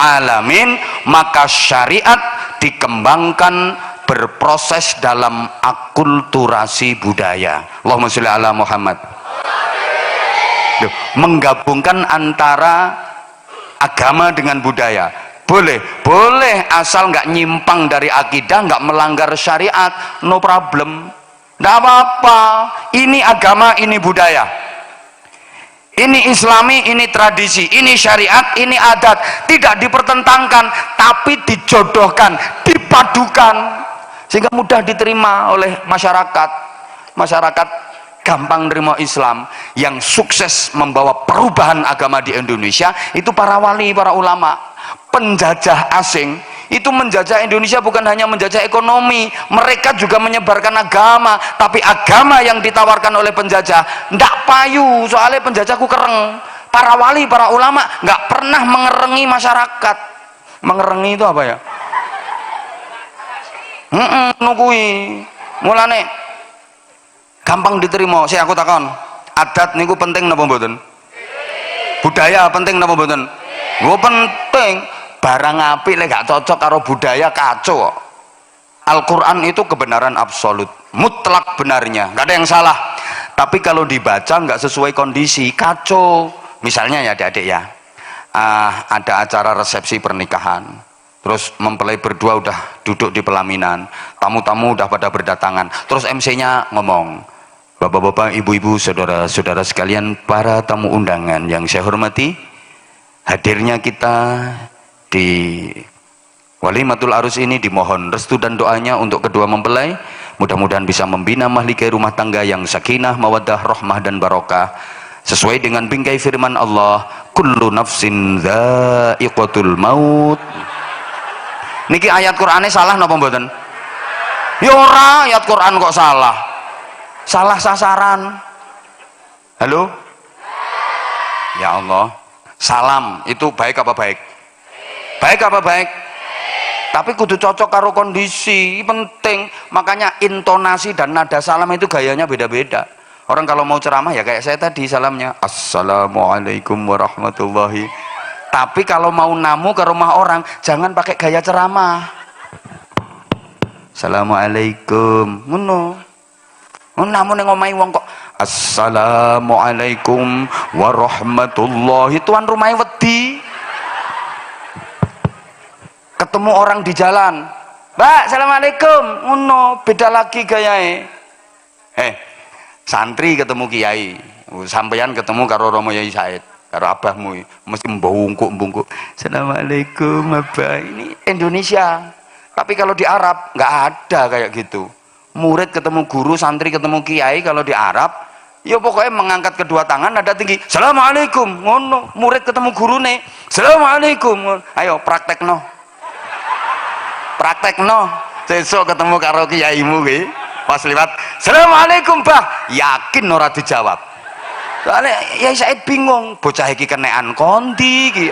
Speaker 1: alamin, maka syariat dikembangkan berproses dalam akulturasi budaya. Allahumma sholli ala Muhammad. Menggabungkan antara agama dengan budaya. Boleh asal nggak nyimpang dari akidah, nggak melanggar syariat, no problem, nggak apa-apa. Ini agama, ini budaya, ini islami, ini tradisi, ini syariat, ini adat, tidak dipertentangkan tapi dijodohkan, dipadukan sehingga mudah diterima oleh masyarakat. Masyarakat gampang nerima Islam. Yang sukses membawa perubahan agama di Indonesia itu para wali, para ulama. Penjajah asing itu menjajah Indonesia bukan hanya menjajah ekonomi, mereka juga menyebarkan agama. Tapi agama yang ditawarkan oleh penjajah ndak payu, soalnya penjajahku kereng. Para wali, para ulama nggak pernah mengerengi masyarakat. Mengerengi itu apa ya? Nukui mulane gampang diterima. Saya aku takon, adat niku penting napa mboten? Budaya penting napa mboten? Gua penting. Barang apik lek gak cocok karo budaya kacau. Al-Qur'an itu kebenaran absolut, mutlak benarnya, gak ada yang salah. Tapi kalau dibaca nggak sesuai kondisi kacau. Misalnya ya adik-adik ya, ada acara resepsi pernikahan, terus mempelai berdua udah duduk di pelaminan, tamu-tamu udah pada berdatangan, terus MC-nya ngomong, bapak-bapak, ibu-ibu, saudara-saudara sekalian, para tamu undangan yang saya hormati, hadirnya kita di Walimatul Arus ini dimohon restu dan doanya untuk kedua mempelai, mudah-mudahan bisa membina mahligai rumah tangga yang sakinah, mawaddah, rahmah dan barokah. sesuai dengan bingkai firman Allah, kullu nafsin dha'iqatul maut. Niki ayat Qur'ane salah napa mboten? Ya ora, ayat Qur'an kok salah. Salah sasaran. Halo? Ya Allah. Salam itu baik apa baik? Baik apa baik? Tapi kudu cocok karo kondisi, penting. Makanya intonasi dan nada salam itu gayanya beda-beda. Orang kalau mau ceramah ya kayak saya tadi salamnya, assalamualaikum warahmatullahi. Tapi kalau mau namu ke rumah orang, jangan pakai gaya ceramah. Assalamualaikum, ngono. Namun yang ngomai wong kok assalamualaikum warahmatullahi, tuan rumahnya wedi. Ketemu orang di jalan, Mbak, assalamualaikum, ngono, beda lagi gayae. Santri ketemu kiai, sampeyan ketemu karo Romo Yai Said, karo abahmu mesti mbungkuk-mbungkuk. Assalamualaikum abah. Ini Indonesia. Tapi kalau di Arab nggak ada kayak gitu. Murid ketemu guru, santri ketemu kiai, kalau di Arab ya pokoknya mengangkat kedua tangan nada tinggi. Assalamualaikum, ngono. Murid ketemu guru nih, assalamualaikum. Ayo praktekno. Praktekno. Sesuk ketemu karo kiaimu ki, pas lewat, assalamualaikum bah, yakin ora dijawab. Soalnya ya saya bingung, bocah iki kenean kondi iki.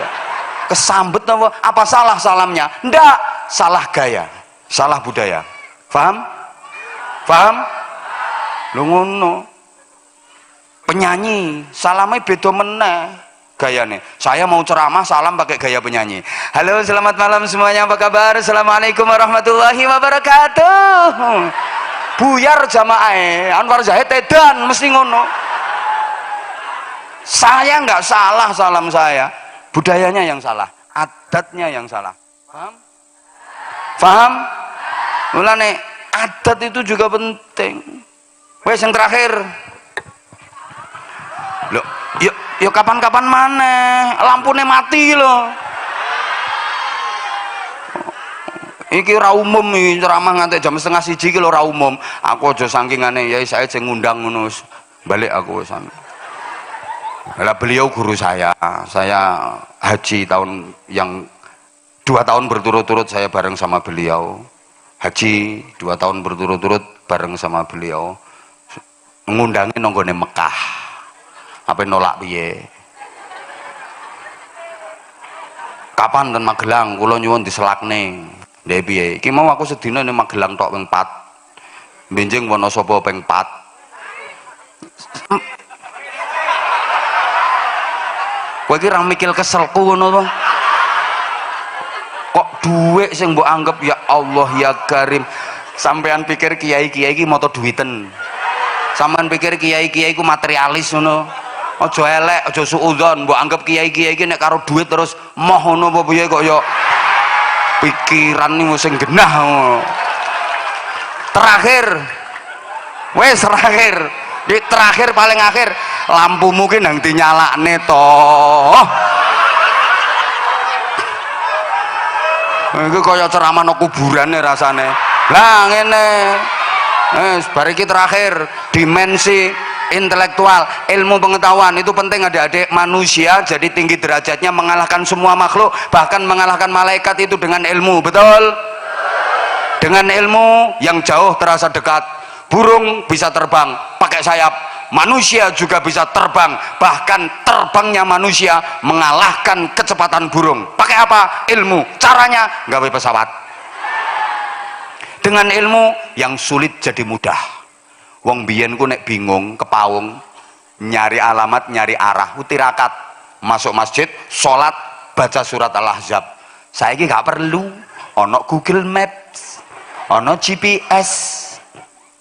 Speaker 1: Kesambet apa salah salamnya? Ndak, salah gaya, salah budaya. Paham? Paham? Lu ngono. Penyanyi salamnya beda meneh gayane. Saya mau ceramah salam pakai gaya penyanyi. Halo, selamat malam semuanya, apa kabar? Assalamualaikum warahmatullahi wabarakatuh. Buyar jamaah Anwar Zahid edan mesti ngono. Saya nggak salah salam saya, budayanya yang salah, adatnya yang salah. Paham? Paham? Mulane adat itu juga penting. Wes yang terakhir. Loh, yuk kapan-kapan mana? Lampunya mati loh. Iki ora umum iki ceramah nganti jam 12:30 iki lho ora umum. Aku aja sangkingane ya saya sing ngundang ngono wis. Balik aku wis. Lah beliau guru saya haji tahun yang 2 tahun berturut-turut saya bareng sama beliau. Haji 2 tahun berturut-turut bareng sama beliau. Ngundangin nonggone Mekah. Apa nolak piye? Kapan ten Magelang kula nyuwun diselakne. Ndek piye? Iki mau aku sedina ning Magelang tok ping 4. Benjing Wonosobo ping 4. Kowe iki ra mikil keselku ngono to. Kok dhuwit sing mbok anggap ya Allah ya Karim. Sampean pikir kiai-kiai iki moto duwiten. Sampean pikir kiai-kiai ku materialis ngono. Aja elek, aja suudzon, mbok anggap kiai-kiai iki nek karo duit terus moh ngono apa piye kok ya pikiran niku sing genah. Terakhir. Wes terakhir. Di terakhir paling akhir lampumu ki nang dinyalakne to. Iku kaya ceramah nang kuburane rasane. Lah ngene. Wes bar iki terakhir dimensi intelektual, ilmu pengetahuan itu penting adik-adik. Manusia jadi tinggi derajatnya mengalahkan semua makhluk, bahkan mengalahkan malaikat itu dengan ilmu. Betul? Dengan ilmu yang jauh terasa dekat. Burung bisa terbang pakai sayap, manusia juga bisa terbang, bahkan terbangnya manusia mengalahkan kecepatan burung. Pakai apa? Ilmu. Caranya nggawe pesawat. Dengan ilmu yang sulit jadi mudah. Wong biyen ku nek bingung kepaung nyari alamat, nyari arah, tirakat masuk masjid, sholat, baca surat Al-Ahzab. Saiki gak perlu, ono Google Maps, ono GPS.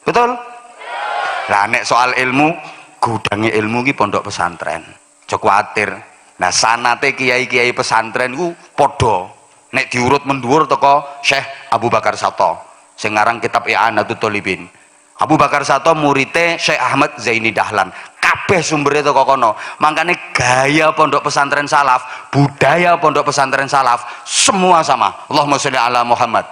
Speaker 1: Betul? Lah nek soal ilmu, gudange ilmu ki pondok pesantren. Aja kuwatir. Nah sanate kiai-kiai pesantren ku padha. Nek diurut mendhuwur teko Syekh Abu Bakar Sato sing ngarang kitab I'anatul Thalibin. Abu Bakar Sato murite Syekh Ahmad Zaini Dahlan. Kabeh sumbere teko kono. Makane gaya pondok pesantren salaf, budaya pondok pesantren salaf semua sama. Allahumma sholli ala Muhammad.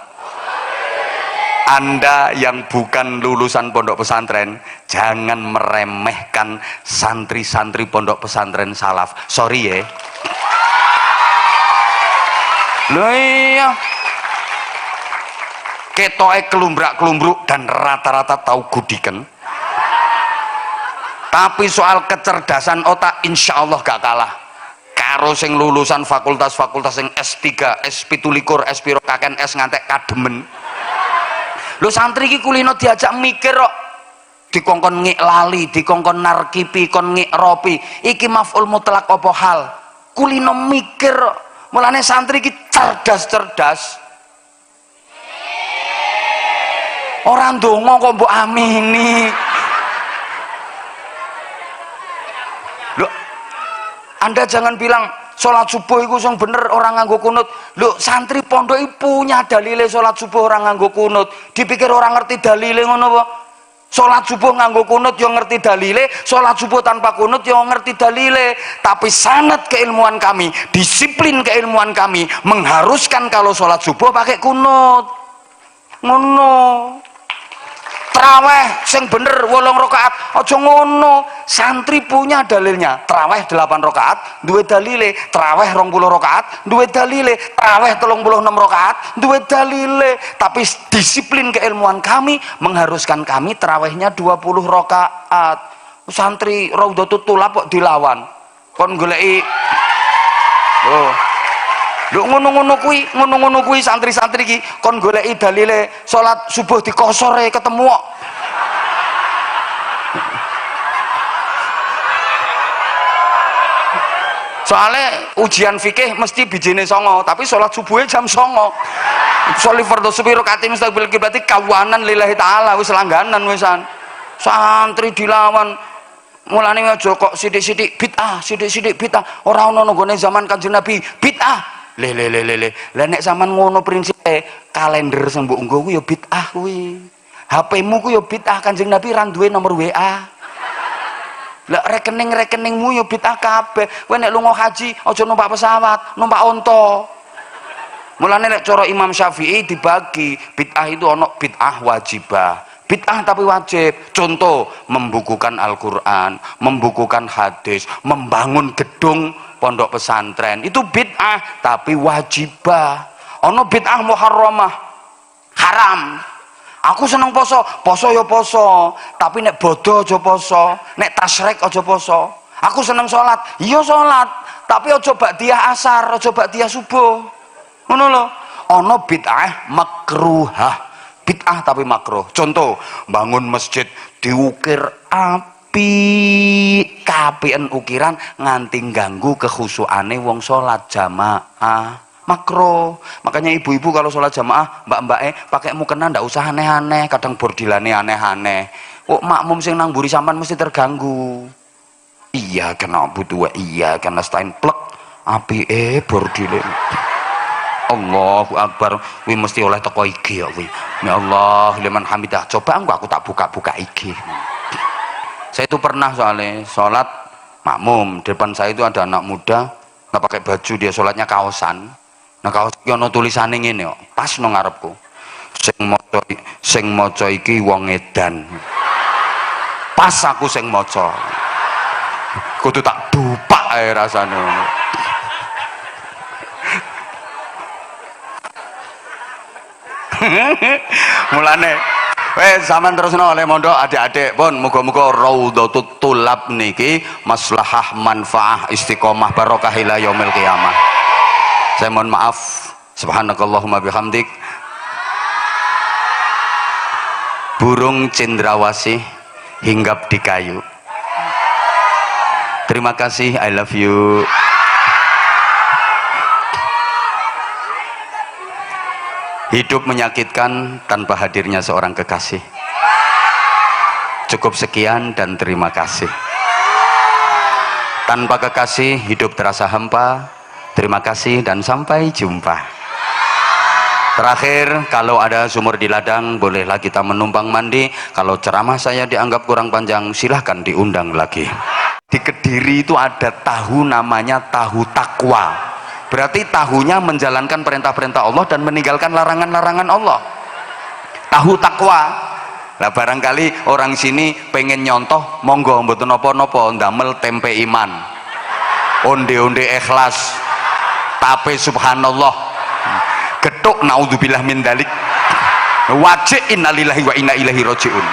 Speaker 1: Anda yang bukan lulusan pondok pesantren, jangan meremehkan santri-santri pondok pesantren salaf. Sorry ya. Loh iya. Ketoke kelumbrak-kelumbruk dan rata-rata tahu gudiken. Tapi soal kecerdasan otak insya Allah gak kalah karo sing lulusan fakultas-fakultas sing S3, S17, S piro kaken S ngantek kademen. Lho santri iki kulino diajak mikir kok dikongkon ngik lali, dikongkon narkipi, kon ngik ropi. Iki maf'ul mutlak apa hal? Kulino mikir kok. Mulane santri iki cerdas-cerdas. Ora ndonga kok mbok amini. Lho Anda jangan bilang sholat subuh itu yang bener orang nganggo kunut. Loh santri pondok itu punya dalile sholat subuh orang nganggo kunut. Dipikir orang ngerti dalile ngono apa? Sholat subuh nganggo kunut yang ngerti dalile, sholat subuh tanpa kunut yang ngerti dalile. Tapi sanad keilmuan kami, disiplin keilmuan kami mengharuskan kalau sholat subuh pakai kunut. Ngono. Traweh sing bener 8 rakaat aja ngono. Santri punya dalilnya. Traweh 8 rakaat duwe dalile, traweh 20 rakaat duwe dalile, traweh 36 rakaat duwe dalile. Tapi disiplin keilmuan kami mengharuskan kami trawehnya 20 rakaat. Santri Raudhatul Thulab kok dilawan. Kon goleki oh lho ngono-ngono kuwi santri-santri iki kon goleki dalile salat subuh dikosore ketemu kok. Soalnya ujian fikih mesti bijine 9, tapi salat subuhnya jam 9. Sholli fardhu subhi rakaat mustaqbil berarti kawanan lillahi taala wis langganan wisan. Santri dilawan. Mulane aja kok sithik-sithik bid'ah, sithik-sithik bid'ah. Ora ono nggone zaman Kanjeng Nabi bid'ah. Le. Lah nek sampean ngono prinsipe, kalender sing mbok nggo ku ya bid'ah kuwi. HP-mu ku ya bid'ah, Kanjeng Nabi ra duwe nomor WA. Lah rekening-rekeningmu ya bid'ah kabeh. Kowe nek lunga haji aja numpak pesawat, numpak onto. Mulane nek cara Imam Syafi'i dibagi, bid'ah itu ono bid'ah wajibah. Bid'ah tapi wajib. Contoh, membukukan Al-Qur'an, membukukan hadis, membangun gedung pondok pesantren. Itu bid'ah tapi wajibah. Ono bid'ah muharramah, haram. Aku seneng poso, poso ya poso, tapi nek bodo aja poso, nek tasrek aja poso. Aku seneng sholat, iya sholat, tapi aja ba'diyah asar, aja ba'diyah subuh. Ngono lho. Ono bid'ah makruhah, bid'ah tapi makruh. Contoh, bangun masjid diukir api, kapian ukiran nganti ganggu kekhusyukane wong sholat jamaah. Makro. Makanya ibu-ibu kalau sholat jamaah mbak-mbake pakai mukena ndak usah aneh-aneh, kadang bordilane aneh-aneh. Kok makmum sing nang mburi sampean mesti terganggu. Iya kena butuh, iya kena stain plek api bordile. Allahu Akbar, kuwi mesti oleh teko IG ya kuwi. Ya Allah liman hamidah. Coba aku tak buka-buka IG. Saya itu pernah soalnya sholat makmum, depan saya itu ada anak muda nggak pakai baju, dia sholatnya kaosan. Nah kaos iki ana tulisane ngene kok, pas nang ngarepku. Sing maca iki wong edan. Pas aku sing maca. Kudu tak dupak ae rasane. Mulane zaman terusno oleh mondok adik-adik pun muga-muga Raudhatul Thulab niki maslahah manfaah istiqomah barokah ila yaumil qiyamah. Saya mohon maaf, subhanakallahumma bihamdik. Burung cendrawasih hinggap di kayu. Terima kasih, I love you. Hidup menyakitkan tanpa hadirnya seorang kekasih. Cukup sekian dan terima kasih. Tanpa kekasih hidup terasa hampa. Terima kasih dan sampai jumpa. Terakhir, kalau ada sumur di ladang bolehlah kita menumpang mandi. Kalau ceramah saya dianggap kurang panjang, silahkan diundang lagi. Di Kediri itu ada tahu namanya tahu takwa. Berarti tahunya menjalankan perintah-perintah Allah dan meninggalkan larangan-larangan Allah. tahu takwa. Nah barangkali orang sini pengen nyontoh, monggo mboten napa-napa ndamel tempe iman, onde-onde ikhlas, tape subhanallah, getuk naudzubillah min dalik, wajib innalillahi wa inna ilaihi rajiun.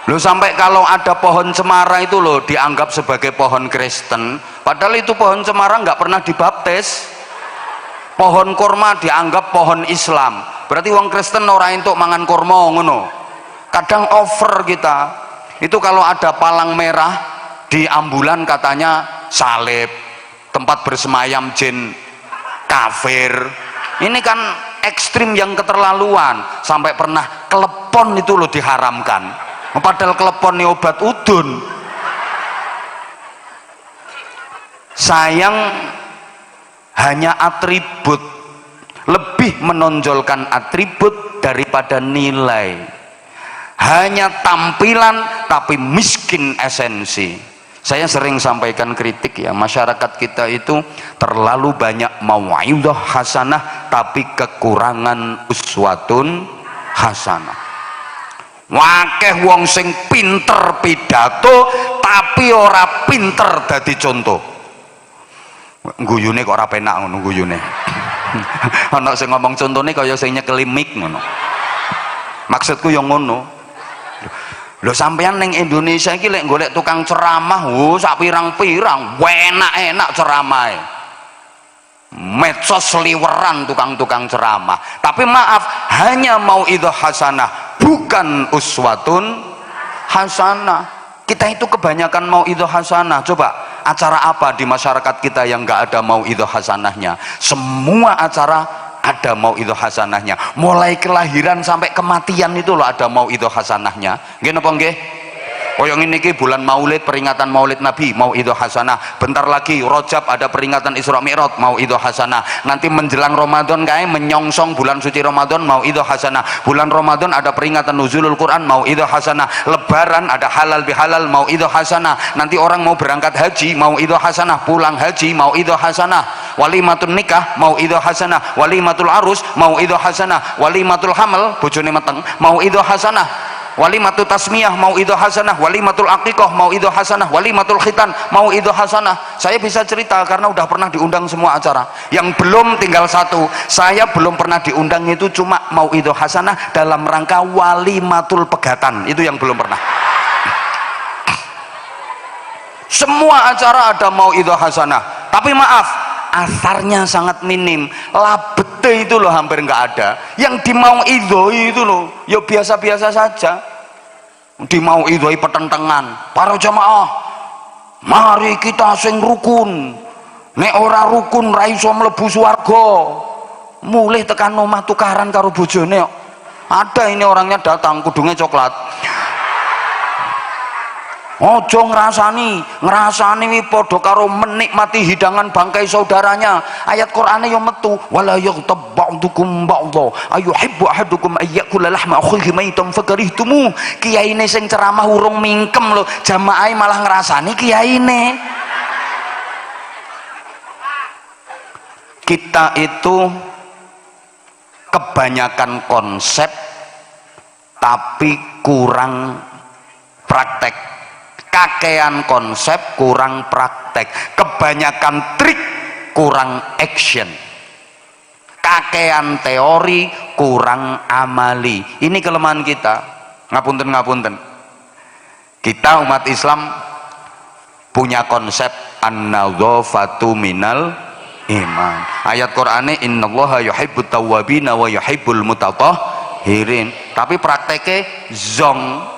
Speaker 1: Loh sampai kalau ada pohon cemara itu loh dianggap sebagai pohon Kristen, padahal itu pohon cemara nggak pernah dibaptis. Pohon kurma dianggap pohon Islam, berarti wong Kristen ora entuk mangan kurma ngono. Kadang over kita itu kalau ada palang merah di ambulan katanya salib, tempat bersemayam jin, kafir. Ini kan ekstrim yang keterlaluan, sampai pernah klepon itu loh diharamkan. Padahal klepon ini obat udun. Sayang hanya atribut, lebih menonjolkan atribut daripada nilai. Hanya tampilan tapi miskin esensi. Saya sering sampaikan kritik ya, masyarakat kita itu terlalu banyak mau'idhah hasanah tapi kekurangan uswatun hasanah. Wakeh wong sing pinter pidato tapi ora pinter dadi contoh. Guyune kok ora penak ngono guyune. Ana sing ngomong contone kaya sing nyekeli mic ngono. Maksudku yang ngono. Lho sampeyan ning Indonesia iki lek golek tukang ceramah, sak pirang-pirang, enak-enak ceramahe. Medsos liweran tukang-tukang ceramah. Tapi maaf, hanya mau'idhah hasanah, bukan uswatun hasanah. Kita itu kebanyakan mau'idhah hasanah. Coba acara apa di masyarakat kita yang nggak ada mau'idhah hasanahnya? Semua acara ada mau'idhah hasanahnya. Mulai kelahiran sampai kematian itu loh ada mau'idhah hasanahnya. Nggih napa nggih? Oh yang ini bulan Maulid, peringatan Maulid Nabi, mau'idhah hasanah. Bentar lagi Rajab ada peringatan Isra Mi'raj, mau'idhah hasanah. Nanti menjelang Ramadan kae menyongsong bulan suci Ramadan, mau'idhah hasanah. Bulan Ramadan ada peringatan nuzulul Quran, mau'idhah hasanah. Lebaran ada halal bihalal, mau'idhah hasanah. Nanti orang mau berangkat haji, mau'idhah hasanah. Pulang haji, mau'idhah hasanah. Walimatul nikah, mau'idhah hasanah. Walimatul arus, mau'idhah hasanah. Walimatul hamal, bojone meteng, mau'idhah hasanah. Walimatul tasmiyah mau'idhah hasanah, walimatul aqiqah mau'idhah hasanah, walimatul khitan mau'idhah hasanah. Saya bisa cerita karena udah pernah diundang semua acara. Yang belum tinggal satu, saya belum pernah diundang itu cuma mau'idhah hasanah dalam rangka walimatul pegatan, itu yang belum pernah. Semua acara ada mau'idhah hasanah, tapi maaf, asarnya sangat minim. Labete itu loh hampir nggak ada. Yang dimau'idhoi itu loh ya biasa-biasa saja. Dimau'idhoi pertentangan. Para jamaah, mari kita sing rukun. Nek ora rukun ra iso mlebu swarga. Mulih tekan omah tukaran karo bojone kok. Ada ini orangnya datang kudungnya coklat. Ojo ngrasani wi padha karo menikmati hidangan bangkai saudaranya. Ayat Qur'ane yo metu, wala yaghtab ba'dukum ba'dha ayuhibbu ahadukum ayyakula lahma akhihi maitan fakarihtumu. Kiyaine sing ceramah urung mingkem lho, jamaahe malah ngrasani kiyaine. Kita itu kebanyakan konsep tapi kurang praktek. Kakean konsep kurang praktek, kebanyakan trik kurang action, kakean teori kurang amali. Ini kelemahan kita. Ngapunten kita umat Islam punya konsep an-nadzafatu minal iman. Ayat Qur'ane innallaha yuhibbut tawwabina wa yuhibbul mutatahhirin, tapi prakteknya zong.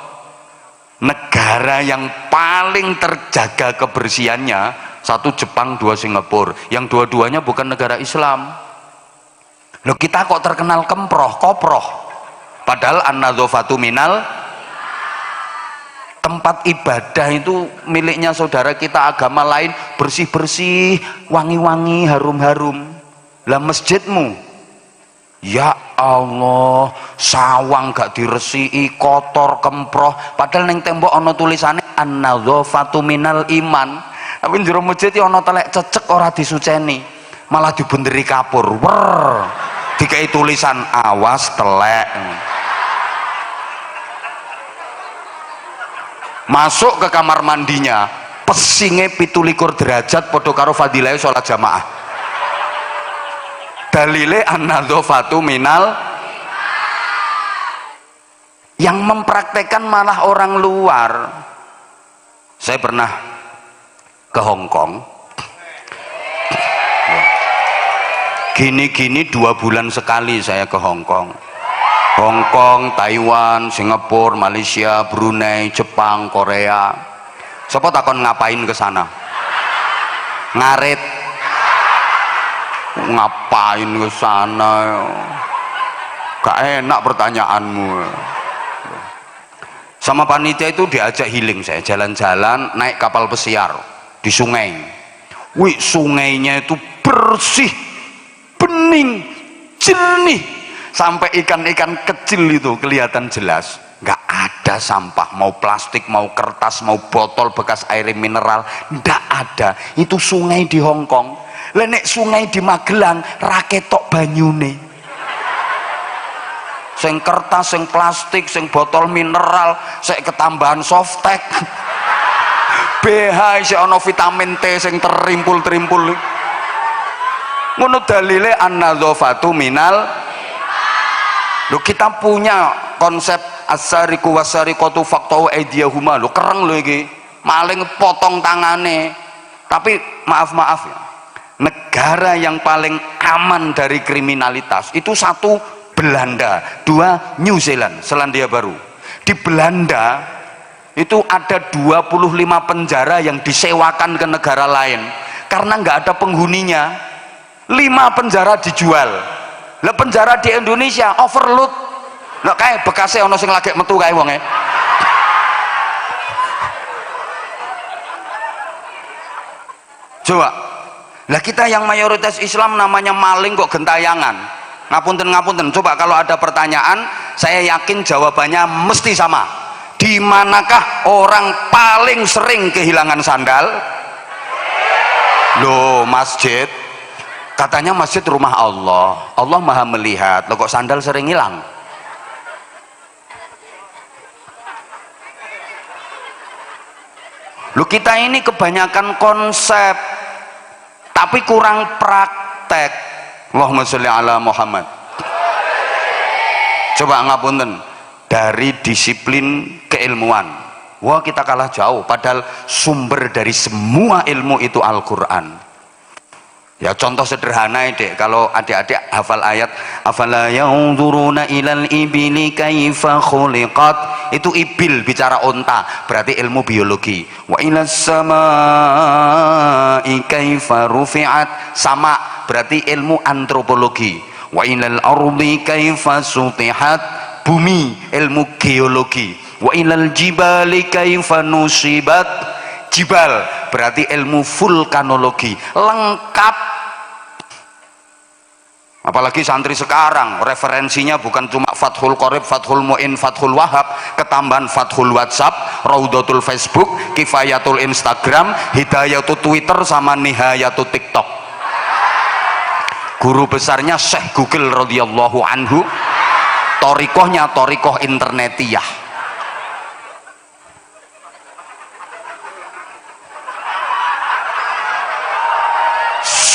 Speaker 1: Negara yang paling terjaga kebersihannya satu Jepang, dua Singapura, yang dua-duanya bukan negara Islam. Loh kita kok terkenal kemproh, koproh, padahal an-nadzafatu minal. Tempat ibadah itu miliknya saudara kita agama lain, bersih-bersih, wangi-wangi, harum-harum. Lah masjidmu, ya Allah, sawang gak diresiki, kotor, kemproh, padahal neng tembok ana tulisane an-nadzafatu minal iman. Tapi njero masjid ana telek cecek ora disuceni, malah dibunderi kapur. Wer. dikai tulisan awas telek. Masuk ke kamar mandinya pesinge 17 derajat podo karo fadilah sholat jamaah. Dalile an-nadzafatu minal. Yang mempraktekkan malah orang luar. Saya pernah ke Hong Kong gini-gini 2 bulan sekali saya ke Hong Kong. Hong Kong, Taiwan, Singapura, Malaysia, Brunei, Jepang, Korea. Siapa takon ngapain ke sana? Ngarit. Ngapain ke sana? Gak enak pertanyaanmu. Sama panitia itu diajak healing saya, jalan-jalan naik kapal pesiar di sungai. Wih, sungainya itu bersih, bening, jernih, sampai ikan-ikan kecil itu kelihatan jelas. Nggak ada sampah, mau plastik, mau kertas, mau botol bekas air mineral, nggak ada. Itu sungai di Hong Kong. Lenek sungai di Magelang raketok banyune, sing kertas, sing plastik, sing botol mineral, sing ketambahan softtek, BH sing ono vitamin T sing terimpul-terimpul. Ngono dalile an-nadzafatu minal. Loh, kita punya konsep as-sariqu was-sariqatu faqta'u aydiyahuma. Loh, kereng lho iki. Maling potong tangane. Tapi maaf ya. Negara yang paling aman dari kriminalitas itu 1 Belanda, 2 New Zealand, Selandia Baru. Di Belanda itu ada 25 penjara yang disewakan ke negara lain karena nggak ada penghuninya. 5 penjara dijual. Lah penjara di Indonesia overload. Lah kayak bekasnya ono sing lagi metu kae wonge. Coba. Lah kita yang mayoritas Islam namanya maling kok gentayangan. Ngapunten, coba kalau ada pertanyaan, saya yakin jawabannya mesti sama. Di manakah orang paling sering kehilangan sandal? Loh, masjid. Katanya masjid rumah Allah. Allah Maha melihat. Loh, kok sandal sering hilang? Loh, kita ini kebanyakan konsep tapi kurang praktek. Allahumma sholli ala Muhammad. Coba ngapunten, dari disiplin keilmuan, wah kita kalah jauh, padahal sumber dari semua ilmu itu Al-Quran. Ya contoh sederhana dek, kalau adik-adik hafal ayat afala yanzuruna ilal ibili kaifa khuliqat, itu ibil bicara unta, berarti ilmu biologi. Wa ilas samai kaifa rufi'at, sama berarti ilmu antropologi. Wa ilal ardi kaifa sutihat, bumi ilmu geologi. Wa ilal jibali kaifa nusibat, jibal berarti ilmu vulkanologi. Lengkap. Apalagi santri sekarang referensinya bukan cuma Fathul Qorib, Fathul Mu'in, Fathul Wahab, ketambahan Fathul WhatsApp, Raudatul Facebook, Kifayatul Instagram, Hidayatul Twitter, sama Nihayatul TikTok. Guru besarnya Syekh Google radhiyallahu anhu, torikohnya torikoh internetiyah.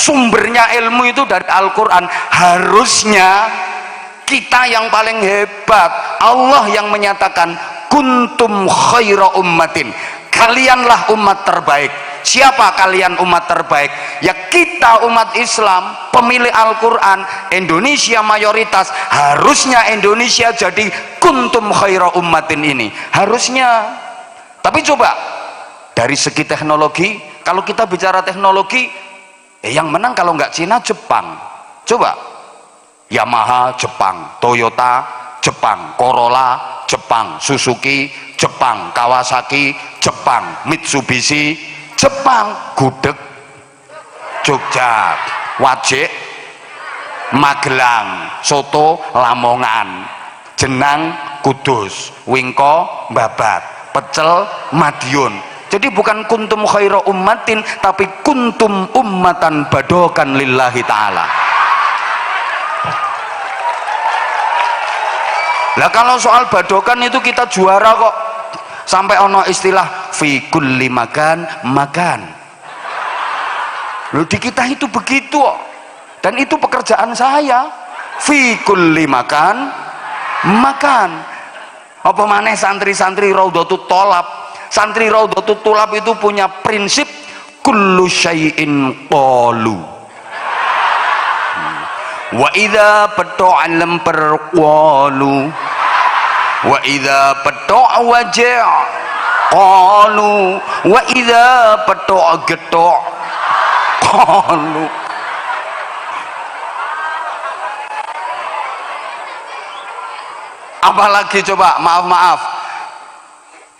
Speaker 1: Sumbernya ilmu itu dari Al-Quran. Harusnya kita yang paling hebat. Allah yang menyatakan kuntum khaira ummatin, kalianlah umat terbaik. Siapa kalian umat terbaik? Ya kita umat Islam, pemilih Al-Quran, Indonesia mayoritas. Harusnya Indonesia jadi kuntum khaira ummatin ini, harusnya. Tapi coba dari segi teknologi, kalau kita bicara teknologi, yang menang kalau nggak Cina, Jepang. Coba Yamaha Jepang, Toyota Jepang, Corolla Jepang, Suzuki Jepang, Kawasaki Jepang, Mitsubishi Jepang, gudeg Jogja, wajik Magelang, soto Lamongan, jenang Kudus, wingko Babat, pecel Madiun. Jadi bukan kuntum khaira ummatin, tapi kuntum ummatan badokan lillahi ta'ala. Lah kalau soal badokan itu kita juara kok, sampai ono istilah fi kulli makan makan. Loh, di kita itu begitu kok. Dan itu pekerjaan saya, fi kulli makan makan. Apa maneh santri-santri Raudhatut Tholab, santri Raudhatut Tholab itu punya prinsip kullu syai'in qalu. Wa idza peto'a lemper qalu, wa idza peto'a waja' qalu, wa idza peto'a getok qalu. Apalagi coba, maaf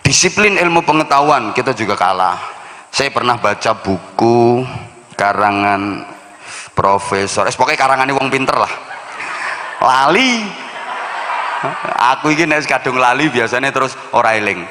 Speaker 1: disiplin ilmu pengetahuan kita juga kalah. Saya pernah baca buku karangan Profesor, pokoknya karangannya wong pinter lah, lali aku ini nek kadung lali biasanya terus ora eling.